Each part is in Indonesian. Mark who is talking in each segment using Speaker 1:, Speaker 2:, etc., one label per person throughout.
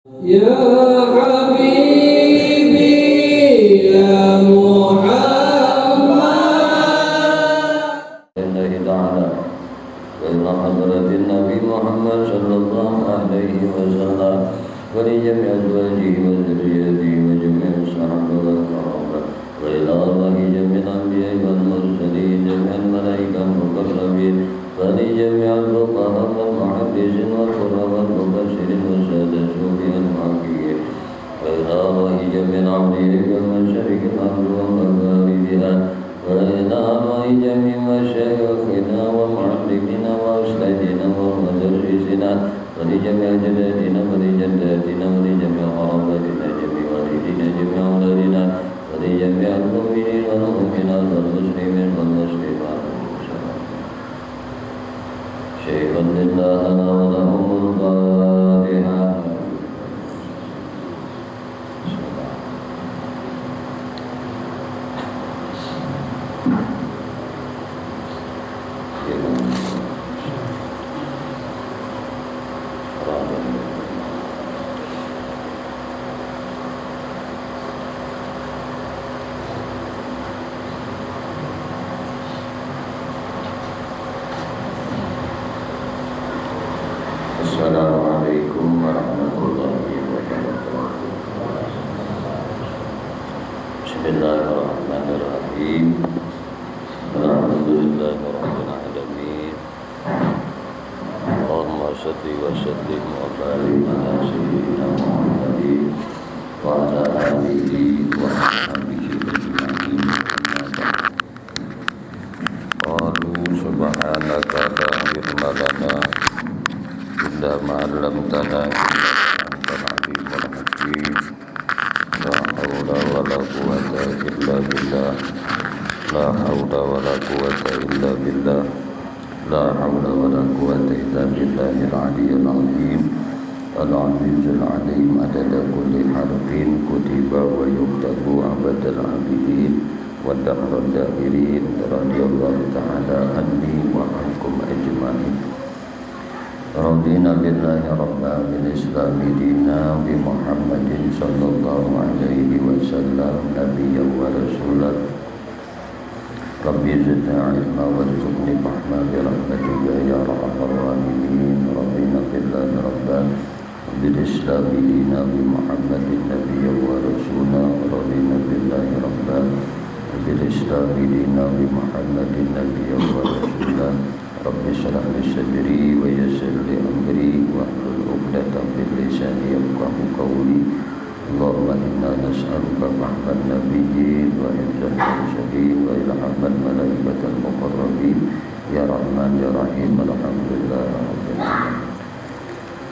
Speaker 1: يا حبيبي يا محمد الله تعالى وإلى حضرة النبي محمد صلى الله عليه وسلم ولجميع أزواجه وذريته وجميع الصحابة والقرابة وإلى الله جميع الأنبياء والمرسلين جميع الملائكة المقربين ولجميع الفقهاء والمحدثين والقراء والمبشرين والسادة الصوفية المحققين وإلى الله جميع العبيد والمشارق الأرض ومغاربها وإلى الله جميع مشايخنا ومعلمنا وأستاذنا ومدرسنا ولجميع جداتنا ولجداتنا ولجميع قراباتنا جميع والدينا جميع أولادنا ولجميع المؤمنين والمؤمنات والمسلمين والمسلمات شيئا لله ولهم الفاتحة Assalamualaikum warahmatullahi wabarakatuh. Bismillahirrahmanirrahim. Alhamdulillahirabbil alamin. Allahumma shalli wa sallim wa barik ala sayyidina Muhammadin wa ala alihi wa sahbihi ajma'in. Qalu subhanaka la ilma lana illa ma 'allamtana innaka antal alimul hakim. La haula wala quwwata illa billah. La haula wala quwwata illa billah. La haula wala quwwata illa billahil aliyyil azim. Al-azizul alim adada kulli harfin kutiba wa yuktabu abadal abidin wa dahral dahirin. Radiyallahu ta'ala anni wa ankum ajma'in. Radina billahi rabba bil islami dina bi Muhammadin sallallahu alaihi wasallam nabiyyan wa rasulan. Rabbi zidna ilma warzuqni fahma bi rahmatika ya arhamar rahimin. Radina billahi rabba bil islami dina bi Muhammadin nabiyyan wa rasulan. Radina billahi rabba bil islami dina bi Muhammadin nabiyyan wa rasulan. Rabbi shrah li sadri wa yassir li amri wahlul 'uqdatam min lisani yafqahu qawli. Allahumma inna nas'aluka fahman nabiyyin wa hifdzal mursalin wa ilhamal malaikatil muqarrabin ya rahman ya rahim. Alhamdulillah rabbil alamin.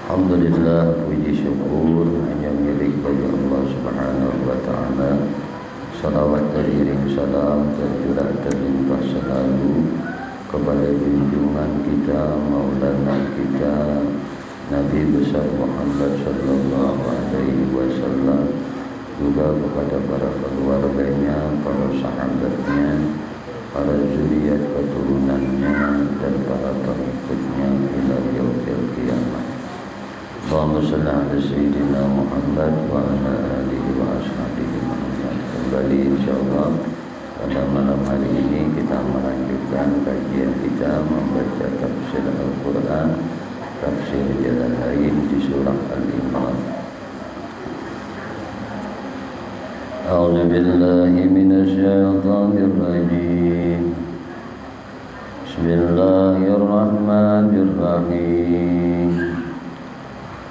Speaker 1: Alhamdulillah, puji syukur hanya milik bagi Allah Subhanahu wa taala. Salawat teriring salam tercurah terlimpah selalu kepada junjungan kita, maulana kita, Nabi besar Muhammad sallallahu alaihi wasallam, juga kepada para keluarganya, para sahabatnya, para zuriat keturunannya, dan para pengikutnya ila yaumil qiyamah. Allahumma shalli ala sayyidina Muhammad wa ala alihi wa ashabihi Muhammad. Kembali insyaallah pada malam hari ini kita melanjutkan kajian kita membaca tafsir Al-Quran, tafsir Jalalain di surah Al-Imran. A'udzu billahi minasy syaithanir rajim. Bismillahirrahmanirrahim.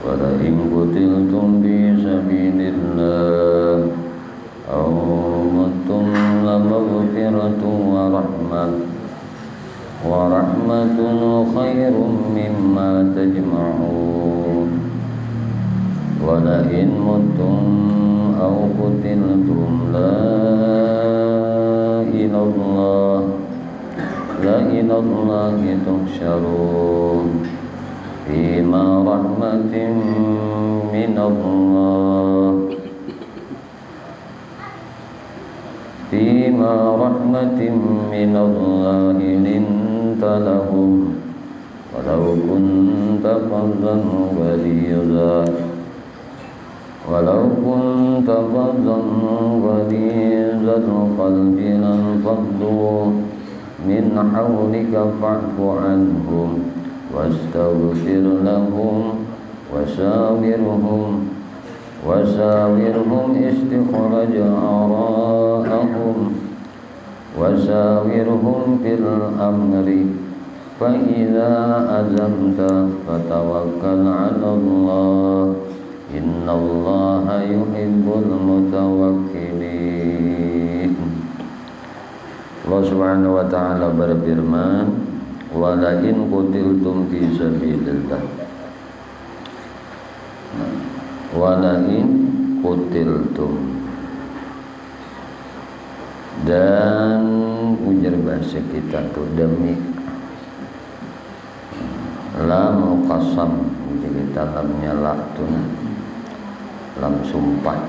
Speaker 1: Wa la in qutiltum fi sabilillah aw mutum lamaghfiratun wa rahmatun khairum mimma tajma'un. Wa la in mutum aw qutiltum la ilallahi tuhsyarun. Fima rahmatin minallah Fima rahmatin minallahi linta lahum walau kunta fadlan ghalidha ولو كنت فظا غليظ القلب لانفضوا من حولك فاعف عنهم واستغفر لهم وشاورهم استخراج آراءهم وشاورهم في الأمر فإذا عزمت فتوكل على الله إن الله يحب المتوكلين. Allah Subhanahu wa taala berfirman, "Wala in qutiltum fi sabilillah." Wala in qutiltum, dan ujar bahasa kita tuh demi lam qasam, jadi kita lamnya laktun, lam sumpah.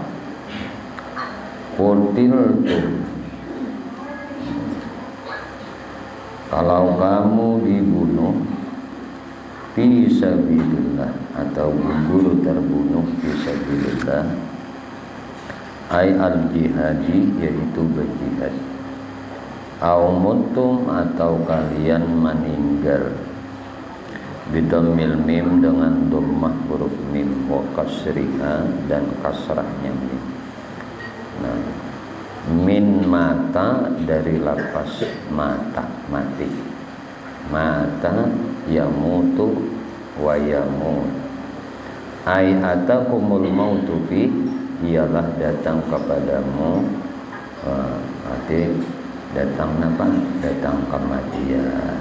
Speaker 1: Qutiltum, kalau kamu dibunuh fi sabilillah atau gugur terbunuh fi sabilillah, ay al-jihadi, yaitu berjihad, au mutum, atau kalian meninggal, bidammil mim, dengan dhammah huruf mim, wa kasriha, dan kasrahnya mim. Nah, min mata, dari lafaz mata, mati, mata yamutu wa yamut, ay atakumul mautu fi, ialah datang kepadamu, arti datang apa? Datang kematian.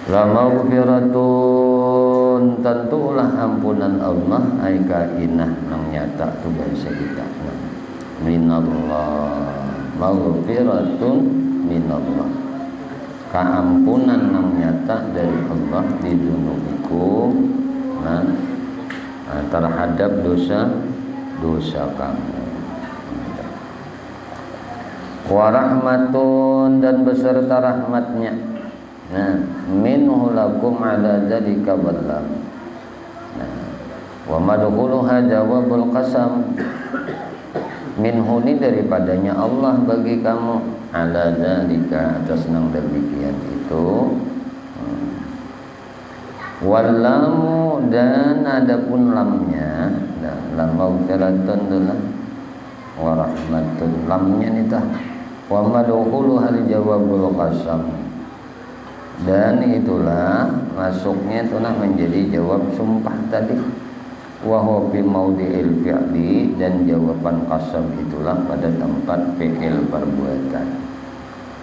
Speaker 1: La maghfiratun, tentulah ampunan Allah, ay kainah, nang nyata tu bahasa kita, minallah, maghfiratun minallah, keampunan nang nyata dari Allah di dunubikum, nah, terhadap dosa kamu. Wa rahmatun, dan beserta rahmatnya, nah, minhu lakum ala dzalika ballam. Nah, wa madkhuluha jawabul qasam, minhu ni daripadanya Allah bagi kamu, ala dzalika, atas nang demikian itu. Wallamu, dan adapun lamnya, lam maghfiratun dulu, wa rahmatun, lamnya nitah, wa madkhuluha jawabul qasam, dan itulah masuknya itulah menjadi jawab sumpah tadi, wa huwa fi maudhi'il fi'li, dan jawaban qasam itulah pada tempat fi'il perbuatan.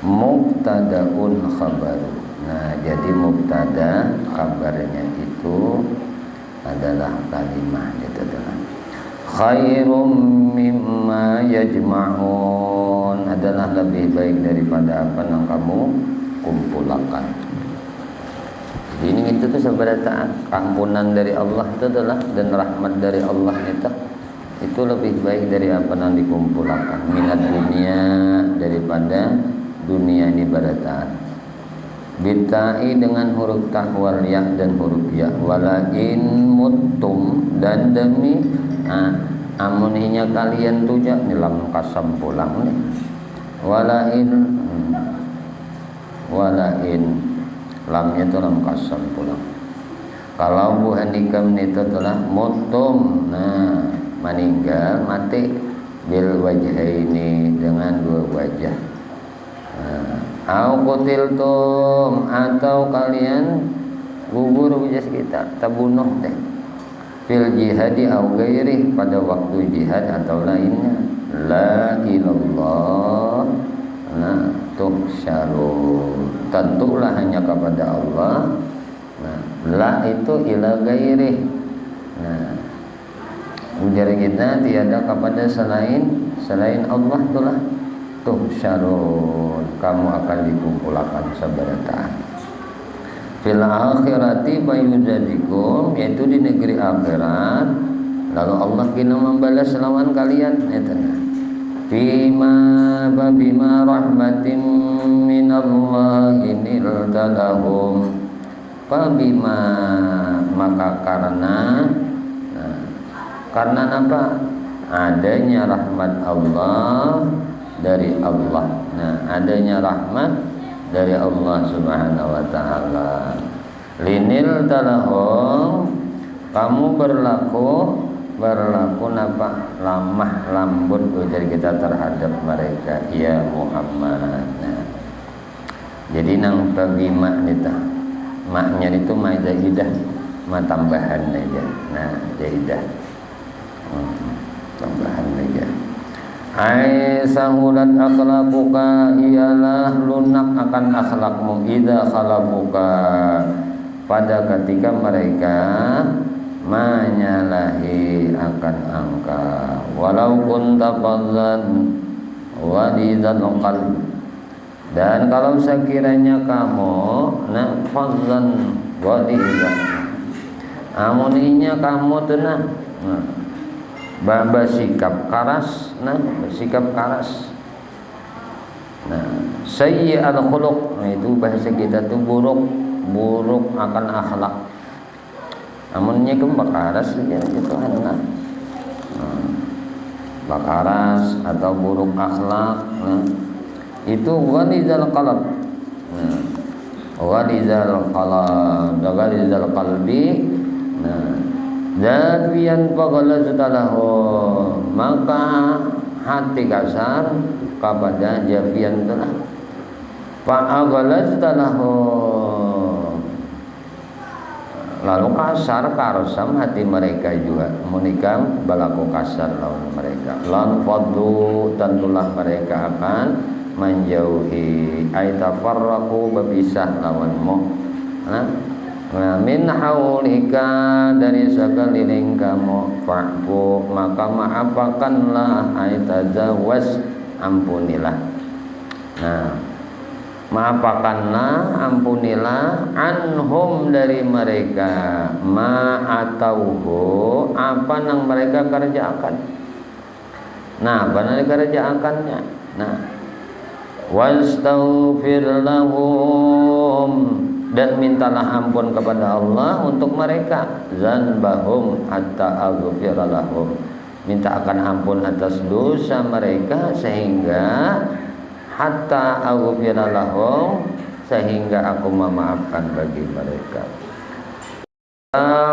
Speaker 1: Mubtadaun khabaru, nah jadi mubtada kabarnya itu adalah kalimah, itu adalah khairum mimma yajma'un, adalah lebih baik daripada apa yang kamu kumpulkan. Jadi ini itu tuh sebenarnya ampunan dari Allah itu adalah, dan rahmat dari Allah itu lebih baik dari apa yang dikumpulkan, minat dunia, daripada dunia ini barataan. Bitai, dengan huruf ta wal ya dan huruf ya, wala in muttum, dan demi amuninya kalian tuja, nilam kasam pulang nih, wala in lamnya itu lam kasam pulang. Kalau bu handikam itu telah mutum, nah meninggal, mati, bil wajhaini, dengan dua wajah. Au qutiltum, atau kalian gugur wajah kita, terbunuh deh, fil jihadi au gairi, pada waktu jihad atau lainnya. La ilallah, nah tuhsyarun, tentulah hanya kepada Allah. Nah, la itu ila gairi, nah ujar kita tiada kepada selain Allah, itulah tuhsyarun, kamu akan dikumpulkan sabarataan. Fil akhirati bayujadikum, yaitu di negeri akhirat, lalu Allah kena membalas lawan kalian, bima rahmatin minallahi niltalahum, fabima maka karena apa? Adanya rahmat Allah dari Allah. Nah, adanya rahmat dari Allah Subhanahu wa taala. Linil talahum, kamu berlaku apa? Lamah lembut dari kita terhadap mereka ya Muhammad. Nah, jadi nang bagi mak nita, maknya itu mak zaidah, mak tambahan aja. Nah, zaidah tambahan aja. Ai sahulat akhlaquka, ialah lunak akan akhlakmu idza khalaquka, pada ketika mereka menyalahi akan angka. Walau kunta fadlan walidzal qalb, dan kalau sekiranya kamu fadlan walidzal, amuninya kamu tenang baba sikap karas, sikap karas. Sayyi'al khuluq, itu bahasa kita tuh buruk akan akhlak. Amunnya bakaras ya gitu bakaras atau buruk akhlak, itu ghalizal qalb. Ghalizal qalbi, Jafian faghalaztalahu, maka hati kasar kepada jafian telah faghalaztalahu, lalu kasar karosam hati mereka juga menikam balaku kasar lawan mereka. Lan fadlu, tentulah mereka akan menjauhi, ay tafarraqu, berpisah lawanmu. Min haulika, dari sekeliling kamu. Fa'fu, maka maafakanlah, ay tajawaz, ampunilah. Maafakanlah, ampunilah, anhum, dari mereka, ma'atauhu, apa yang mereka kerjakan. Apa yang dikerjakannya? Wastaghfir lahum, dan mintalah ampun kepada Allah untuk mereka. Zanbahum hatta aghfira lahum, minta akan ampun atas dosa mereka sehingga hatta aghfira lahum, sehingga aku memaafkan bagi mereka.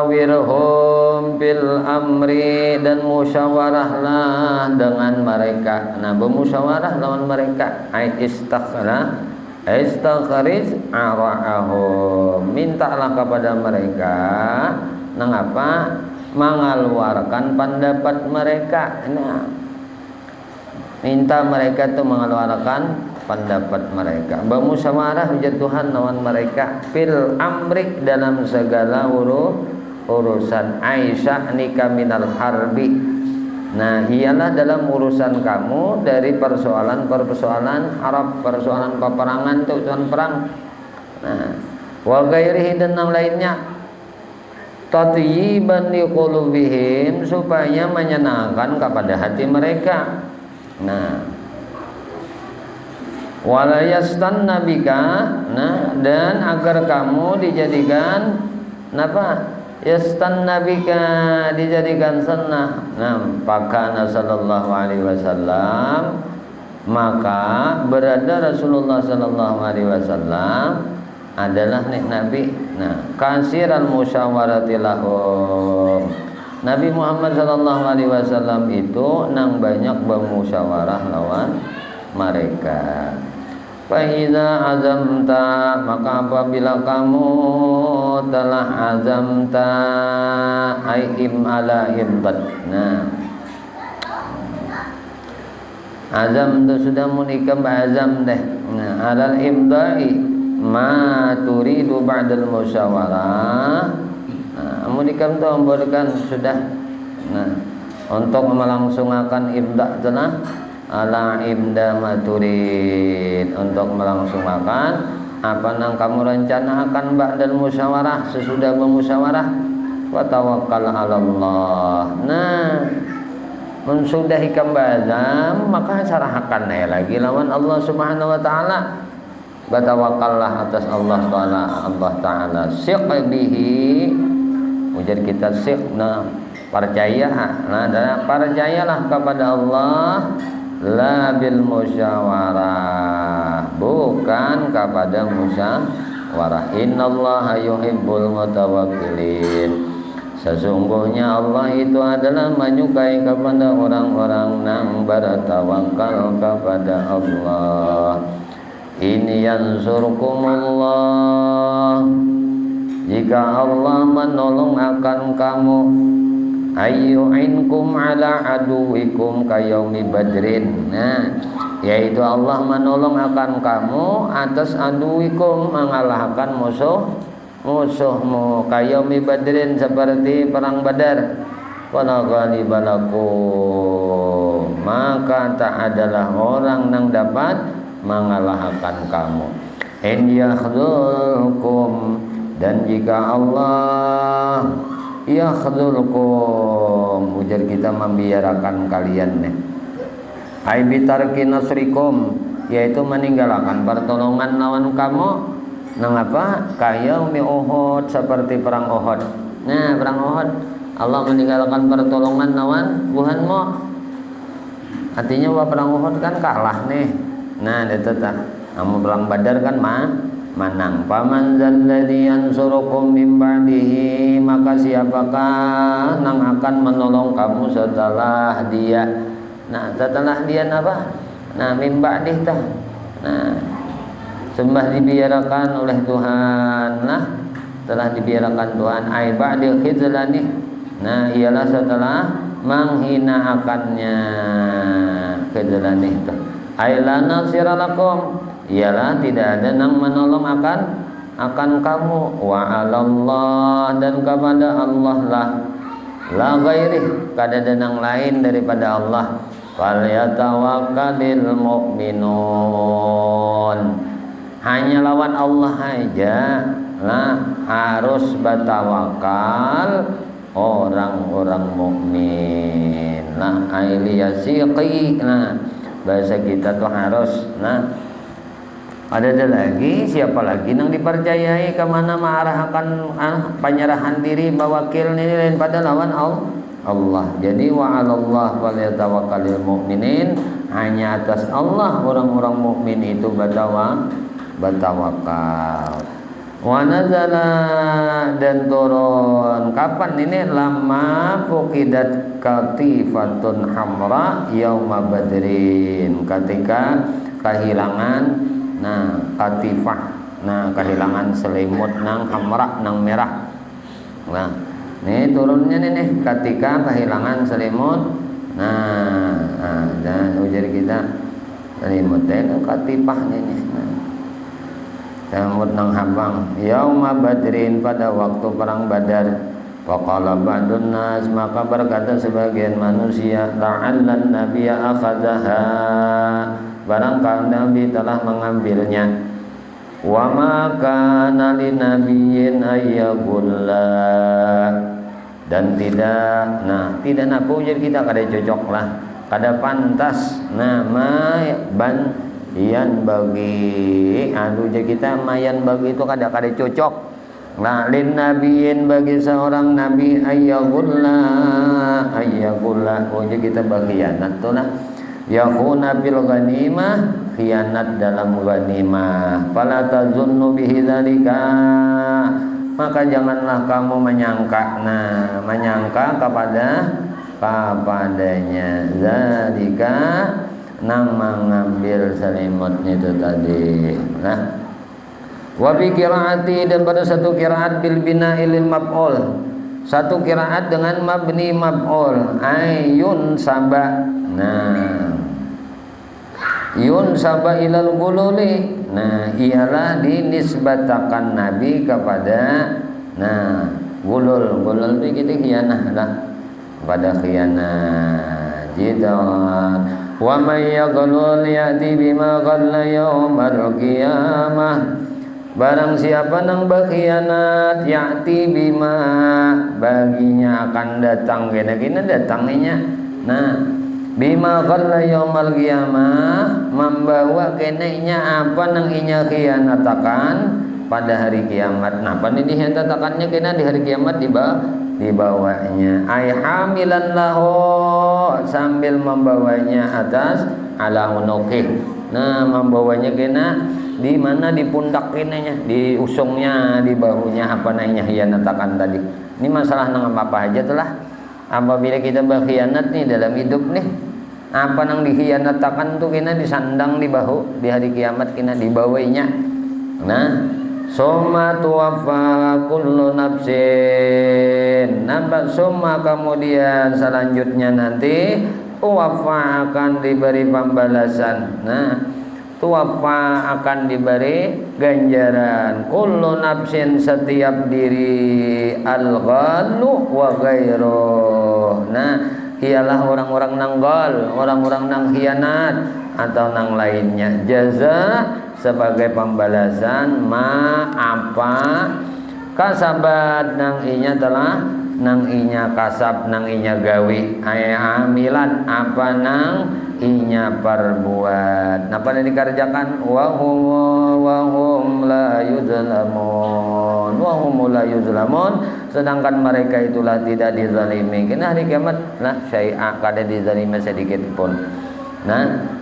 Speaker 1: Wirhum bil amri, dan musyawarahlah dengan mereka. Bermusyawarah lawan mereka. Istakhrij ara'ahum, mintalah kepada mereka mengeluarkan pendapat mereka. Minta mereka itu mengeluarkan pendapat mereka. Bermusyawarah Tuhan lawan mereka fil amri, dalam segala urusan. Aisyah nikah minal harbi, ialah dalam urusan kamu dari persoalan Arab, persoalan peperangan, tujuan perang. Wa ghairihi, dan yang lainnya. Tatyiban liqulubihim, supaya menyenangkan kepada hati mereka. Wala yastanna bika, dan agar kamu dijadikan yastanna bika, dijadikan sunnah. Pakana sallallahu alaihi wasallam, maka berada Rasulullah sallallahu alaihi wasallam adalah Nabi. Kasiran musyawarati lahum, Nabi Muhammad sallallahu alaihi wasallam itu banyak bermusyawarah lawan mereka. Fa iza azamta, maka apabila kamu telah azamta, aim ala ibad. Azam itu sudah menikah, azam deh. Alal ibdai ma turidu ba'dal musyawarah. Menikah itu memberikan sudah untuk melangsungkan ibda telah ala ibda maturid, untuk melangsungkan apa yang kamu rencanakan ba'dal musyawarah, sesudah bermusyawarah. Wa tawakkal 'ala Allah. Mensudahi kembazam, maka sarahakan lagi lawan Allah Subhanahu wa taala. Batawakkallah atas Allah taala, Siq bihi, ujar kita sik nah percaya nah percayalah kepada Allah la bil musyawarah bukan kepada musyawarah. Innallaha yuhibbul mutawakkilin. Sesungguhnya Allah itu adalah menyukai kepada orang-orang yang bertawakal kepada Allah. Ini yansurkumullah, jika Allah menolong akan kamu, ayyu'inkum ala aduwikum kayaumi badrin. Nah, yaitu Allah menolong akan kamu atas aduwikum, mengalahkan musuhmu kayaumi badrin, seperti perang Badar. Wala ghalibalakum, maka tak adalah orang yang dapat mengalahkan kamu. In yakhdhulkum, dan jika Allah yakhdhulkum, ujar kita membiarkan kalian nih. Ai bitarki nasrikum, yaitu meninggalkan pertolongan lawan kamu. Nang apa? Kayaumi Uhud, seperti perang Uhud. Nah, perang Uhud Allah meninggalkan pertolongan lawan Tuhanmu. Artinya bahwa perang Uhud kan kalah nih. Nah, itu tak. Namun perang Badar kan menang. Faman zalladzi yansurukum min ba'dihi, maka siapakah yang akan menolong kamu setelah dia? Nah, setelah dia apa? Nah, min ba'dih tah. Nah, sembah dibiarkan oleh Tuhan lah, telah dibiarkan Tuhan ai ba'dil khizlani. Nah, ialah setelah menghina akannya khizlani itu. Ai la nasira lakum, ialah tidak ada yang menolong akan kamu. Wa 'alallah, dan kepada Allah lah, la ghairih, kada ada yang lain daripada Allah. Fal yatawakkalul mu'minun, hanya lawan Allah aja lah harus bertawakal orang-orang mukmin. Nah, ailiyasiqi, nah bahasa kita tuh harus. Nah, ada lagi, siapa lagi yang dipercayai kemana mengarahkan penyerahan diri bawakil ini lain pada lawan Allah. Jadi wa 'alallah falyatawakkalul mu'minin, hanya atas Allah orang-orang mukmin itu bertawakal. Wa nazala, dan turun kapan ini? Lama fuqidat katifatun hamra yauma badrin, ketika kehilangan katifah, kehilangan selimut nang hamra, nang merah. Nah, ini turunnya nih ketika kehilangan selimut. Dan ujar kita selimut itu katifah ini. Selimut nang habang yauma badrin, pada waktu perang Badar. Faqala ba'dun nas, maka berkata sebagian manusia, la'allan nabiyya akhadhaha, barangkali Nabi telah mengambilnya. Wa ma kana linabiyyin ayyaqulla, dan tidak napu ujar kita kada cocok lah, kada pantas nama yan bagi ujar kita mayan bagi itu kada cocok. Nah, lin nabiyin, bagi seorang nabi, ayyaqulla ujar kita berkhianat tuh lah, yakhuna fil ghanimah, khianat dalam ghanimah. Fala tazunnu bihi dzalika, maka janganlah kamu menyangka kepadanya dzalika, nang mengambil selimutnya itu tadi. Nah, wa bi qiraati, dan pada satu qiraat bil bina'il maf'ul, satu qiraat dengan mabni maf'ul, ayun sabah. Nah, yun sabah ilal gululi, nah ialah dinisbatakan Nabi kepada gulul itu khianah lah, pada khianah jidan. Wa may yaghlul ya'ti bima ghalla yaumal qiyamah, barang siapa nang berkhianat, ya'ti bima, baginya akan datang kena datangnya. Nah, bima ghalla yaumal qiyamah, membawa kenanya apa nang inya khianatakan pada hari kiamat. Nah, apa nih dihentatakannya kena di hari kiamat
Speaker 2: dibawanya, ay hamilan lahu, sambil membawanya atas ala unuqih. Nah, membawanya kena di mana, di pundak kinanya, di usungnya, di bahunya, apa namanya hianatakan tadi. Ini masalah nang apa aja telah. Apabila kita berkhianat nih dalam hidup nih, apa nang dikhianatakan tuh kena disandang di bahu, di hari kiamat kena dibawainya. Nah, summa tuwaffa kullu nafsin. Nampak summa kemudian selanjutnya nanti tuwaffa akan diberi pembalasan. Nah, tuwaffa akan diberi ganjaran kullu nafsin setiap diri al-ghalu wa ghairuh. Nah, ialah orang-orang nang ghal, orang-orang nang khianat atau nang lainnya. Jaza sebagai pembalasan ma apa kasabat nang inya telah, nang inya kasab, nang inya gawi, amilan apa nang inya perbuat, napa yang dikerjakan, wahum la yuzlamun, sedangkan mereka itulah tidak dizalimi. Kena hari kiamat lah syai'a kada dizalimi sedikit pun. Nah,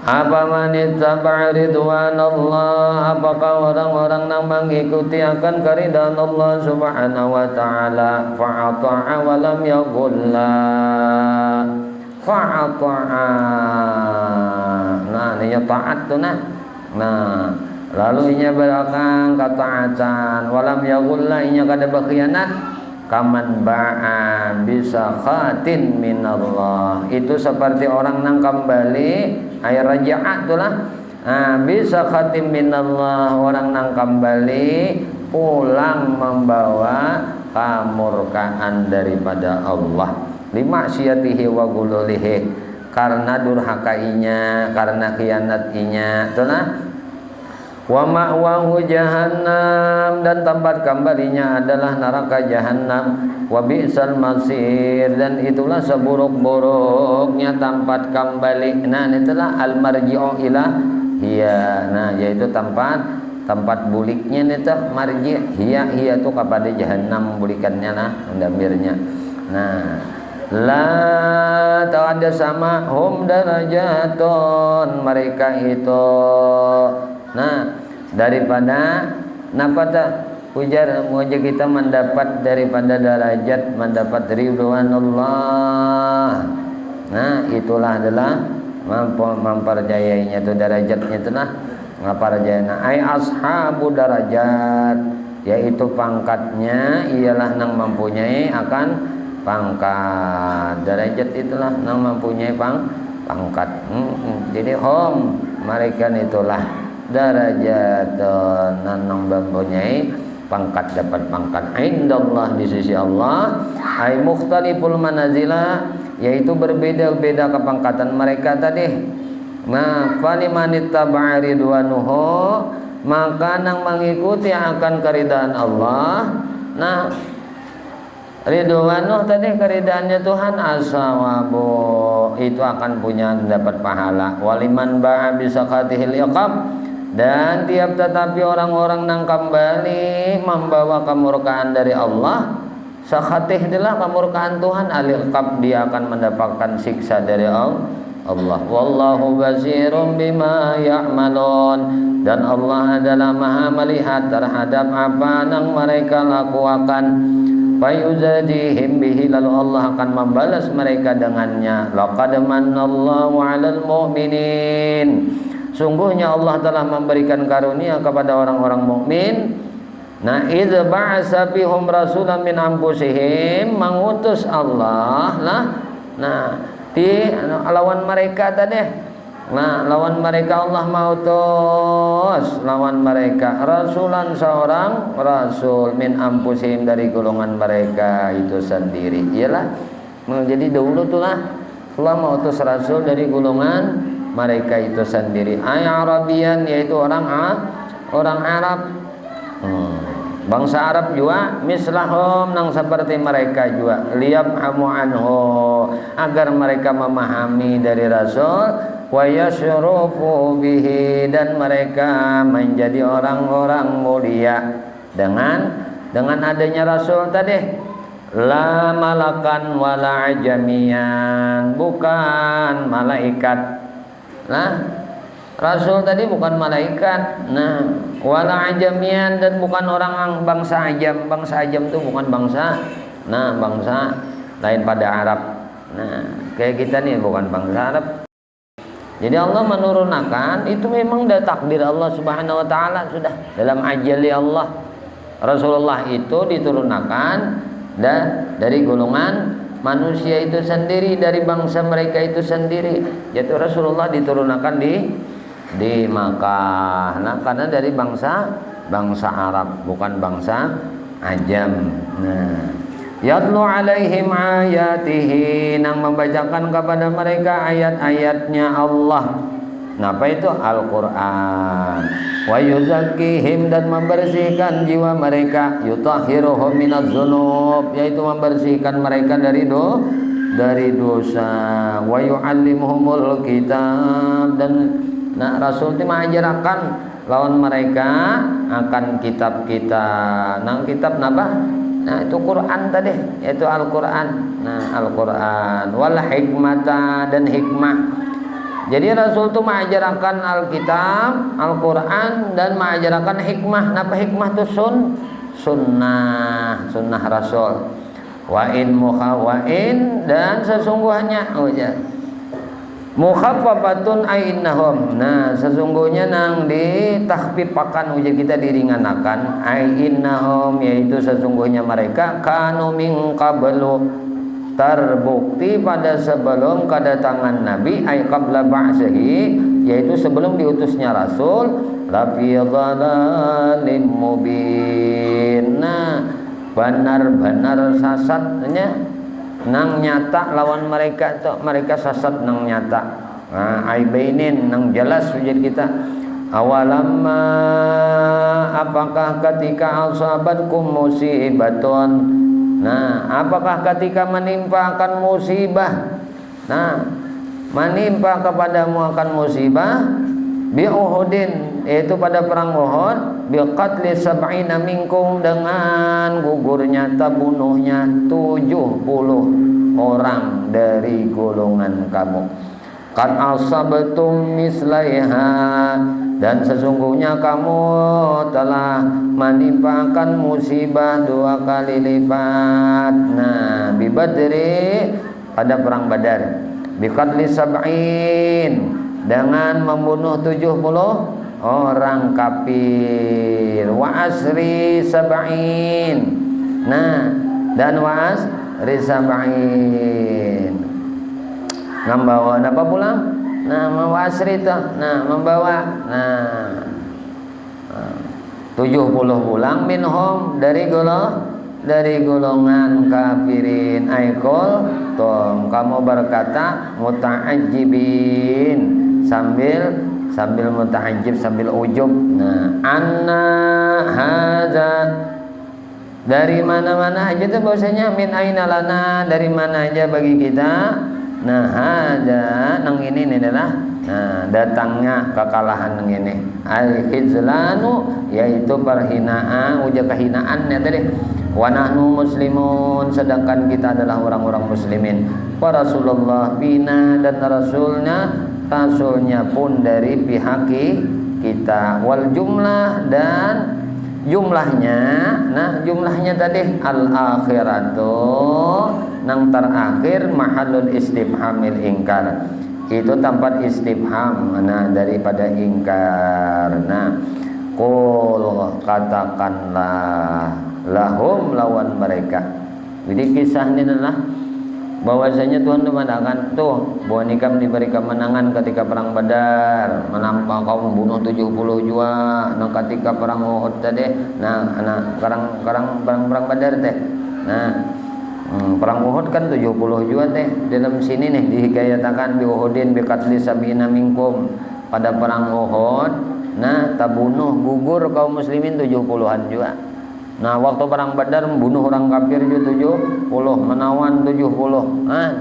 Speaker 2: apa manittaba'a ridwanallah, apakah orang-orang yang mengikuti akan keridhaan Allah Subhanahu wa taala, fa'ata'a wa lam yaqulla fa'ata'a. Nah, ini taat tuh nah. Nah, lalu inya belakang ketaatan, walam yaqulla inya kada berkhianat, kaman ba'a bisa khatin minallah. Itu seperti orang nang kembali ay raja'at tuh lah. Bisa khatim minallah, orang nang kembali pulang membawa kamurkaan daripada Allah, limaksiyatihi wa gululihi, karena durhakainya, karena khianatinya tuh lah. Wa ma'wahu jahannam, dan tempat kembalinya adalah neraka jahannam. Wa bi'sal masir, dan itulah seburuk-buruknya tempat kembali. Nah, itulah al marji'u ila hiya. Nah, yaitu tempat buliknya itu marji', hiya itu kepada jahannam bulikannya nah, mendamirnya. Nah, la tak ada sama hum darajatun, mereka itu. Nah, daripada napa tak ujar muja kita mendapat daripada derajat, mendapat ridwanullah. Nah, itulah adalah mempercayainya itu derajatnya itu nah, ngaparjayana ai ashabu darajat, yaitu pangkatnya ialah nang mempunyai akan pangkat. Derajat itulah nang mempunyai pangkat. Jadi hom mereka itulah darajat nang mempunyai pangkat, dapat pangkat indallah di sisi Allah, ay mukhtaliful manazila, yaitu berbeda-beda kepangkatan mereka tadi. Nah, falimanitaba'a ridwanuhu, maka nang mengikuti akan keridhaan Allah. Nah, ridwanuh tadi keridaannya Tuhan, asawabu itu akan punya dapat pahala. Waliman ba'a bisakatihil iqab, dan tiap tetapi orang-orang nang kembali membawa kemurkaan dari Allah, sakhatih adalah kemurkaan Tuhan, al-iqab dia akan mendapatkan siksa dari Allah. Wallahu basirun bima ya'malun, dan Allah adalah maha melihat terhadap apa yang mereka lakukan. Fayuzadihim bihi, lalu Allah akan membalas mereka dengannya. Laqad manallahu 'alal mu'minin, sungguhnya Allah telah memberikan karunia kepada orang-orang mukmin. Nah, idz ba'atsa fihum rasulan min anfusihim, mengutus Allah lah. Nah, di lawan mereka tadi. Nah, lawan mereka Allah mautus lawan mereka rasulan, seorang rasul min anfusihim, dari golongan mereka itu sendiri. Iyalah, jadi dahulu tulah Allah mautus rasul dari golongan mereka itu sendiri. Arabian, yaitu orang Arab. Bangsa Arab juga mislahum, nang seperti mereka juga, liyafhamu anhu, agar mereka memahami dari Rasul, wa yasyrufu bihi, dan mereka menjadi orang-orang mulia dengan adanya Rasul tadi. La malakan wala ajamian, bukan malaikat. Nah, Rasul tadi bukan malaikat. Nah, wala ajamian, dan bukan orang bangsa ajam. Bangsa ajam itu bukan bangsa. Nah, bangsa lain pada Arab. Nah, kayak kita nih bukan bangsa Arab. Jadi Allah menurunkan itu memang udah takdir Allah Subhanahu wa taala, sudah dalam ajali Allah. Rasulullah itu diturunkan dari golongan manusia itu sendiri, dari bangsa mereka itu sendiri. Yaitu Rasulullah diturunkan di Makkah. Nah, karena dari bangsa Arab, bukan bangsa ajam. Nah, yatlu alaihim ayatihi, nang membacakan kepada mereka ayat-ayatnya Allah. Nah, apa itu? Al-Quran. Wa yuzakkihim, dan membersihkan jiwa mereka. Yutahhiruhum minadz dzunub, yaitu membersihkan mereka dari dosa. Wa yu'allimuhumul kitab, dan nah Rasul itu mengajarkan lawan mereka akan kitab kita. Nah, kitab apa? Nah, itu Quran tadi, yaitu Al-Quran. Nah, Al-Quran wal hikmata, dan hikmah. Jadi Rasul itu mengajarkan Alkitab, Al-Quran, dan mengajarkan hikmah. Apa hikmah itu? Sunnah Rasul. Wa'in, dan sesungguhnya mukhaffafatun ainnahum. Nah, sesungguhnya nang ditahfifakan, ujar kita diringankan, ainnahum, yaitu sesungguhnya mereka kanu min qablu, terbukti pada sebelum kedatangan Nabi, ay qabla ba'sihi, yaitu sebelum diutusnya Rasul, lafi dhalalim mubin. Nah, benar-benar sasatnya nang nyata lawan mereka tuh, mereka sasat nang nyata. Nah, aibainin nang jelas ujar kita. Awalamma, apakah ketika asabatkum musibatun. Nah, apakah ketika menimpa akan musibah? Nah, menimpa kepadamu akan musibah bi Uhudin, yaitu pada perang Uhud, bi qatli sab'ina minkum, dengan gugurnya, terbunuhnya 70 orang dari golongan kamu. Qad asabtum mislaiha, dan sesungguhnya kamu telah menimpakan musibah 2 kali lipat. Nah, bi Badri, pada perang Badar, bi qatli sab'in, dengan membunuh 70 orang kafir, wa asri sab'in. Nah, dan wa asri sab'in, membawa apa pulang? Nah, membawa asri itu. Nah, membawa 70 pulang minhum, dari golongan kafirin. Aikol tom, kamu berkata muta'ajjibin, sambil muta'ajjib, sambil ujub. Nah, anna hadza, dari mana-mana aja tuh bahasanya, min aina lana, dari mana aja bagi kita. Nah, hadza, nang ini adalah datangnya kekalahan nang ini. Al-khizlanu, yaitu perhinaan, ujar kehinaannya tadi. Wa nahnu muslimun, sedangkan kita adalah orang-orang muslimin. Wa Rasulullah bina, dan rasulnya pun dari pihak kita. Wal jumlah, dan jumlahnya. Nah, jumlahnya tadi al-akhiratu, nang terakhir, mahallul istifhamil ingkar, itu tempat istifham, nah daripada ingkar. Nah, qul, katakanlah, lahum, lawan mereka. Jadi kisahnya adalah bahwasanya Tuhan memandangkan tuh bahwa nikam diberi kemenangan ketika perang Badar, menambah kaum membunuh 70 jua. Nah, ketika perang Uhud tadi, nah perang Badar teh. Nah, perang Uhud kan 70 jua teh. Dalam sini nih dihikayatakan bi Uhudin bi qatli sab'ina minkum, pada perang Uhud, nah tabunuh gugur kaum muslimin 70-an juga. Nah, waktu perang Badar membunuh orang kafir juga 70, menawan 70. Nah,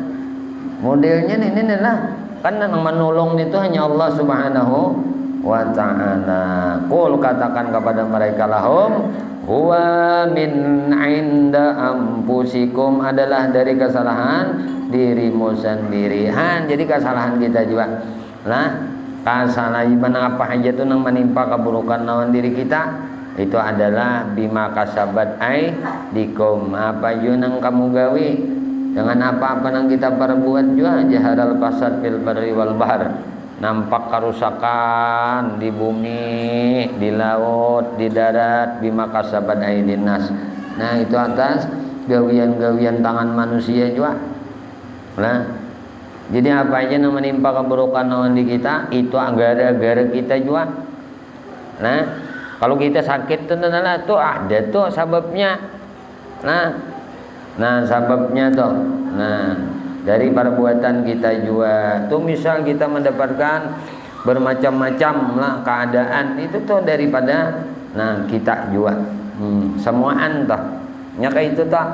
Speaker 2: modelnya ini lah. Kan yang menolong itu hanya Allah Subhanahu wa ta'ala. Qul, katakan kepada mereka, lahum, huwa min inda ampusikum, adalah dari kesalahan dirimu sendiri. Jadi kesalahan kita juga. Nah, kesalahan apa aja tuh yang menimpa keburukan lawan diri kita itu adalah bima kasabat dikom, apa aja yang kamu gawe dengan apa-apa yang kita perbuat juga. Jaharal fasad fil barri wal bahr, nampak kerusakan di bumi, di laut, di darat, bima kasabat dinas. Nah, itu atas gawian-gawian tangan manusia juga. Nah, jadi apa aja yang menimpa keburukan lawan di kita itu gara-gara kita juga. Nah, kalau kita sakit tuh ada tuh sebabnya. Nah sebabnya tuh. Nah, dari perbuatan kita juga. Tuh misal kita mendapatkan bermacam-macam lah keadaan itu tuh daripada kita juga. Semuaan tuh. Nyaka itu tuh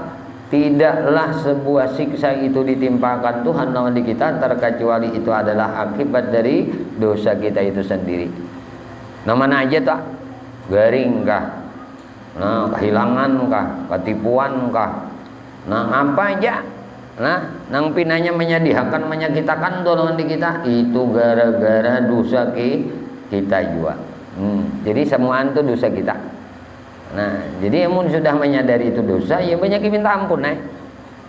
Speaker 2: tidaklah sebuah siksa itu ditimpakan Tuhan lawan di kita terkecuali itu adalah akibat dari dosa kita itu sendiri. Nah, mana aja tuh? Garing kah? Nah, kehilangan kah? Ketipuan kah? Nah, apa aja? Nah, nang pinanya menyedihkan, menyakitakan tolongan di kita itu gara-gara dosa kita juga. Jadi semuaan itu dosa kita. Nah, jadi emun sudah menyadari itu dosa, ya banyak minta ampun.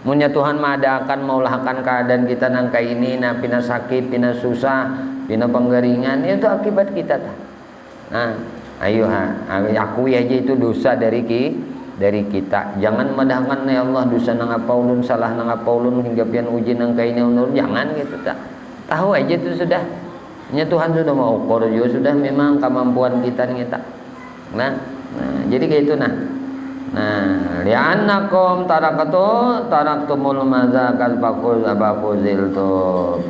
Speaker 2: Munya Tuhan madakan maulahkan keadaan kita nang kayak ini, nah pina sakit, pina susah, pina penggeringan, itu akibat kita. Nah, ayo akui aja itu dosa dari kita. Jangan madahkan ya Allah dosa nang apa ulun, salah nang apa ulun hingga pian uji nang kayak ini ulun, jangan gitu tak. Tahu aja itu sudah. Nya Tuhan sudah mau ukur juga sudah memang kemampuan kita kita. Nah, jadi kayak itu nah. Li'annakum taraktumul mazakal faquziltum.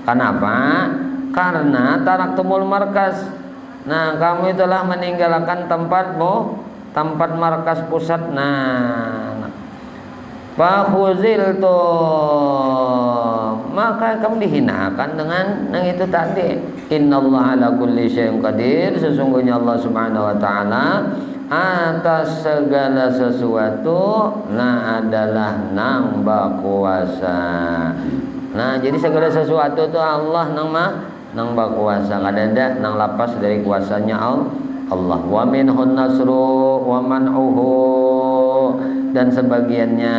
Speaker 2: Kenapa? Karena taraktumul markas. Nah, kamu itulah meninggalkan tempatmu, tempat markas pusat. Nah, faquziltum, maka kamu dihinakan dengan yang itu tadi. Innallaha ala kulli syai'in qadir, sesungguhnya Allah Subhanahu wa taala atas segala sesuatu adalah nambah kuasa. Nah, jadi segala sesuatu itu Allah nambah kuasa. Kadang-kadang nang lapas dari kuasanya Allah. Wa minhun nasru wa man'uhu, dan sebagiannya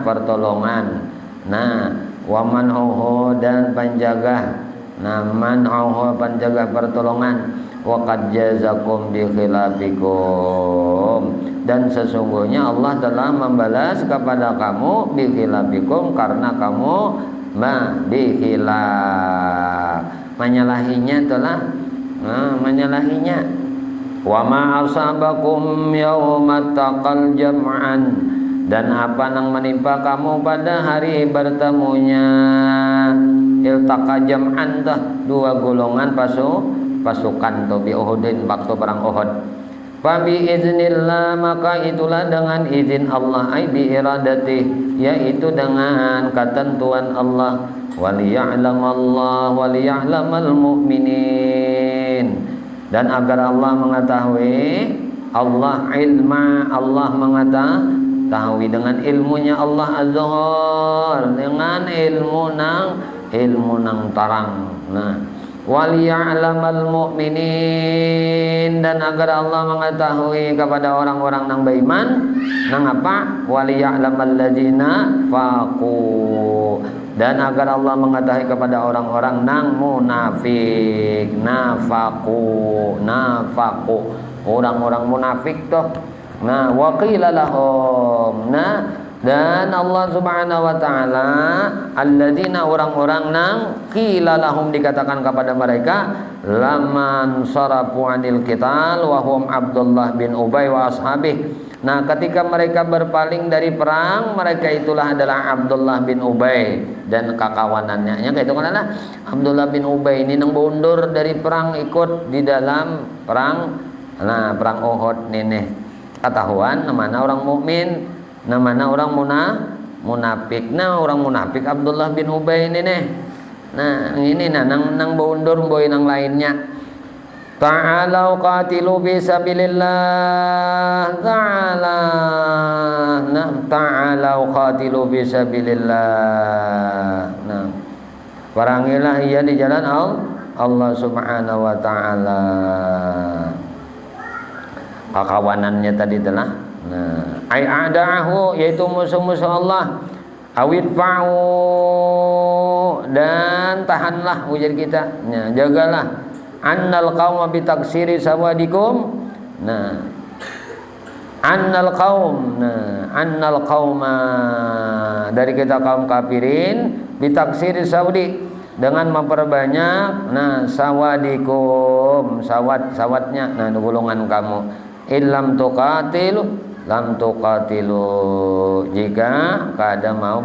Speaker 2: pertolongan. Nah, wa man'uhu, dan penjaga. Nah, man'uhu penjaga pertolongan. Wa qad jazakum bi khilafikum, dan sesungguhnya Allah telah membalas kepada kamu bi khilafikum, karena kamu bi khilaf, menyalahinya telah menyalahinya. Wa ma asabakum yaumat taqal jam'an, dan apa yang menimpa kamu pada hari bertemunya iltaqa jam'an, dua golongan pasukan bi Uhudin, waktu perang Uhud. Fa bi iznillah, maka itulah dengan izin Allah, ai bi iradati, yaitu dengan ketentuan Allah. Waliya'lamal mu'minin, dan agar Allah mengetahui, Allah ilma, Allah mengetahui dengan ilmunya Allah az-zahir, dengan ilmu nang tarang. Nah, waliya'lamal mu'minin, dan agar Allah mengetahui kepada orang-orang nang beriman nang apa? Waliya'lamal ladzina faqu, dan agar Allah mengetahui kepada orang-orang nang munafik. Nafaqu, orang-orang munafik tuh. Nah, waqila lahum, dan Allah Subhanahu wa taala alladzina, orang-orang nang qila lahum, dikatakan kepada mereka, laman sarafu anil qital wa hum Abdullah bin Ubay wa ashabih. Nah, ketika mereka berpaling dari perang, mereka itulah adalah Abdullah bin Ubay dan kawanannya. Kayak itu kan Abdullah bin Ubay ini nang mundur dari perang, ikut di dalam perang. Nah, perang Uhud nih ketahuan namanya orang mukmin, namanya orang munafik. Nah, orang munafik Abdullah bin Ubay ini nih. Nah, ini nang mundur boy nang lainnya. ta'alau qatilu fisabilillah, ta'alau qatilu fisabilillah. Nah, perangilah ia di jalan Allah Subhanahu wa taala. Kawanannya tadi telah. Nah, ai a'da'ahu, yaitu musuh-musuh Allah. Awidfa'u, dan tahanlah ujar kita. Nah, jagalah. Annal qauma bitaksiri sawadikum. Nah, annal qaum, nah, annal qauma, dari kita kaum kafirin, bitaksiri sawdi, dengan memperbanyak, nah, sawadikum, sawatnya, nah, golongan kamu. Illam tuqatilu lam tuqatilu, jika kada mau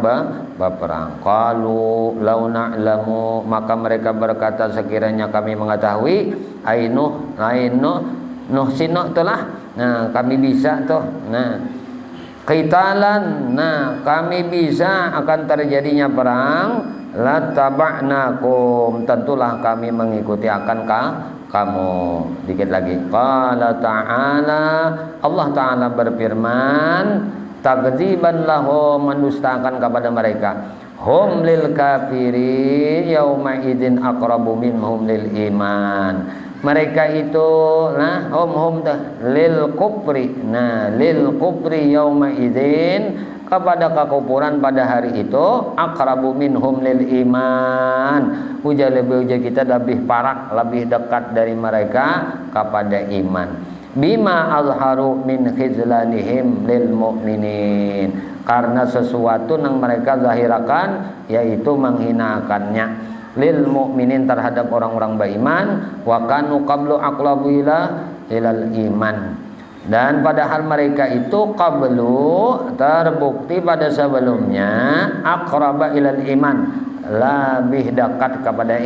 Speaker 2: berperang. Qalu law na'lamu, maka mereka berkata sekiranya kami mengetahui, nuhsinu telah, nah, kami bisa toh, nah, qitalan, nah, kami bisa akan terjadinya perang, lataba'nakum, tentulah kami mengikuti akan kamu. Dikit lagi, qala ta'ala, Allah Ta'ala berfirman, takdziban lahum, mendustakan kepada mereka, hum lil kafiri yauma idzin aqrabu minhum lil iman. Mereka itu, nah, hum lil kufri, nah, lil kufri yauma idzin, kepada kekufuran pada hari itu, aqrabu minhum lil iman, ujar kita lebih parah, lebih dekat dari mereka kepada iman. Bima azharu min khizlanihim lil mu'minin, karena sesuatu yang mereka zahirakan, yaitu menghinakannya, lil mu'minin, terhadap orang-orang beriman. Wa kanu qablu aqlabu ilal iman, dan padahal mereka itu qablu, terbukti pada sebelumnya, aqraba ilal iman, lebih dekat kepada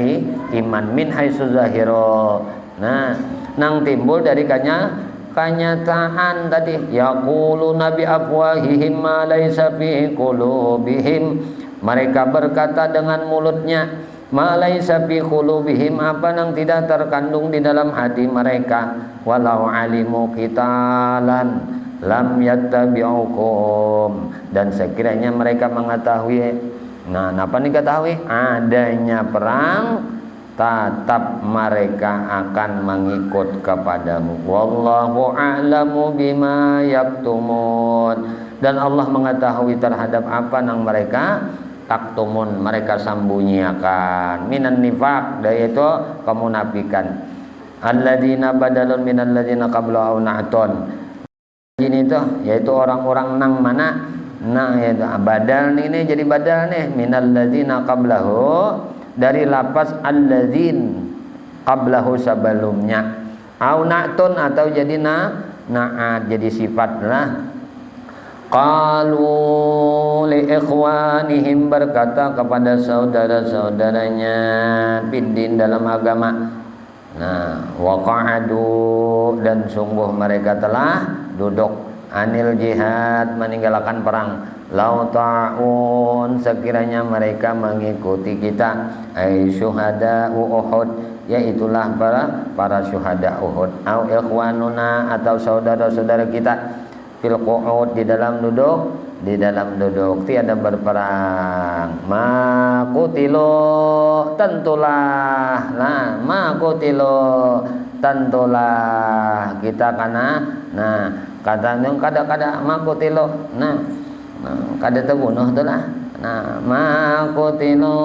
Speaker 2: iman, min haitsu zahiro, nah, nang timbul dari kenyataan tadi, yaquluna bi afwahihim ma laysa fi qulubihim, mereka berkata dengan mulutnya, ma laysa fi qulubihim, apa yang tidak terkandung di dalam hati mereka. Walau alimu qitalan lam yattabi'ukum, dan sekiranya mereka mengetahui, nah, apa nih ketahui, adanya perang, tetap mereka akan mengikut kepadamu. Wallahu a'lamu bima yaktumun, dan Allah mengetahui terhadap apa yang mereka taktumun, mereka sembunyikan, minan nifaq, yaitu kemunafikan. Alladzina badalun minal ladzina qablu au na'ton, ini tuh yaitu orang-orang nang mana, nah, yaitu badal nih, ini jadi badal nih, minal ladzina qablahu, dari lafaz alladzin, qablahu sebelumnya, au na'ton, atau jadi na'at, jadi sifat lah. Qalu li ikhwanihim, berkata kepada saudara-saudaranya, fiddin, dalam agama. Nah, waqa'adu, dan sungguh mereka telah duduk, anil jihad, meninggalkan perang. Lau ta'un, sekiranya mereka mengikuti kita, ay syuhada Uhud, yaitulah para syuhada Uhud, au ikhwanuna, atau saudara-saudara kita, fil qu'ud, di dalam duduk, tiada berperang. Ma qutilu, tentulah, nah, ma qutilu, tentulah kita karena, nah, kata yang kada ma qutilu, nah, kada terbunuh itulah, nah, ma qutilu,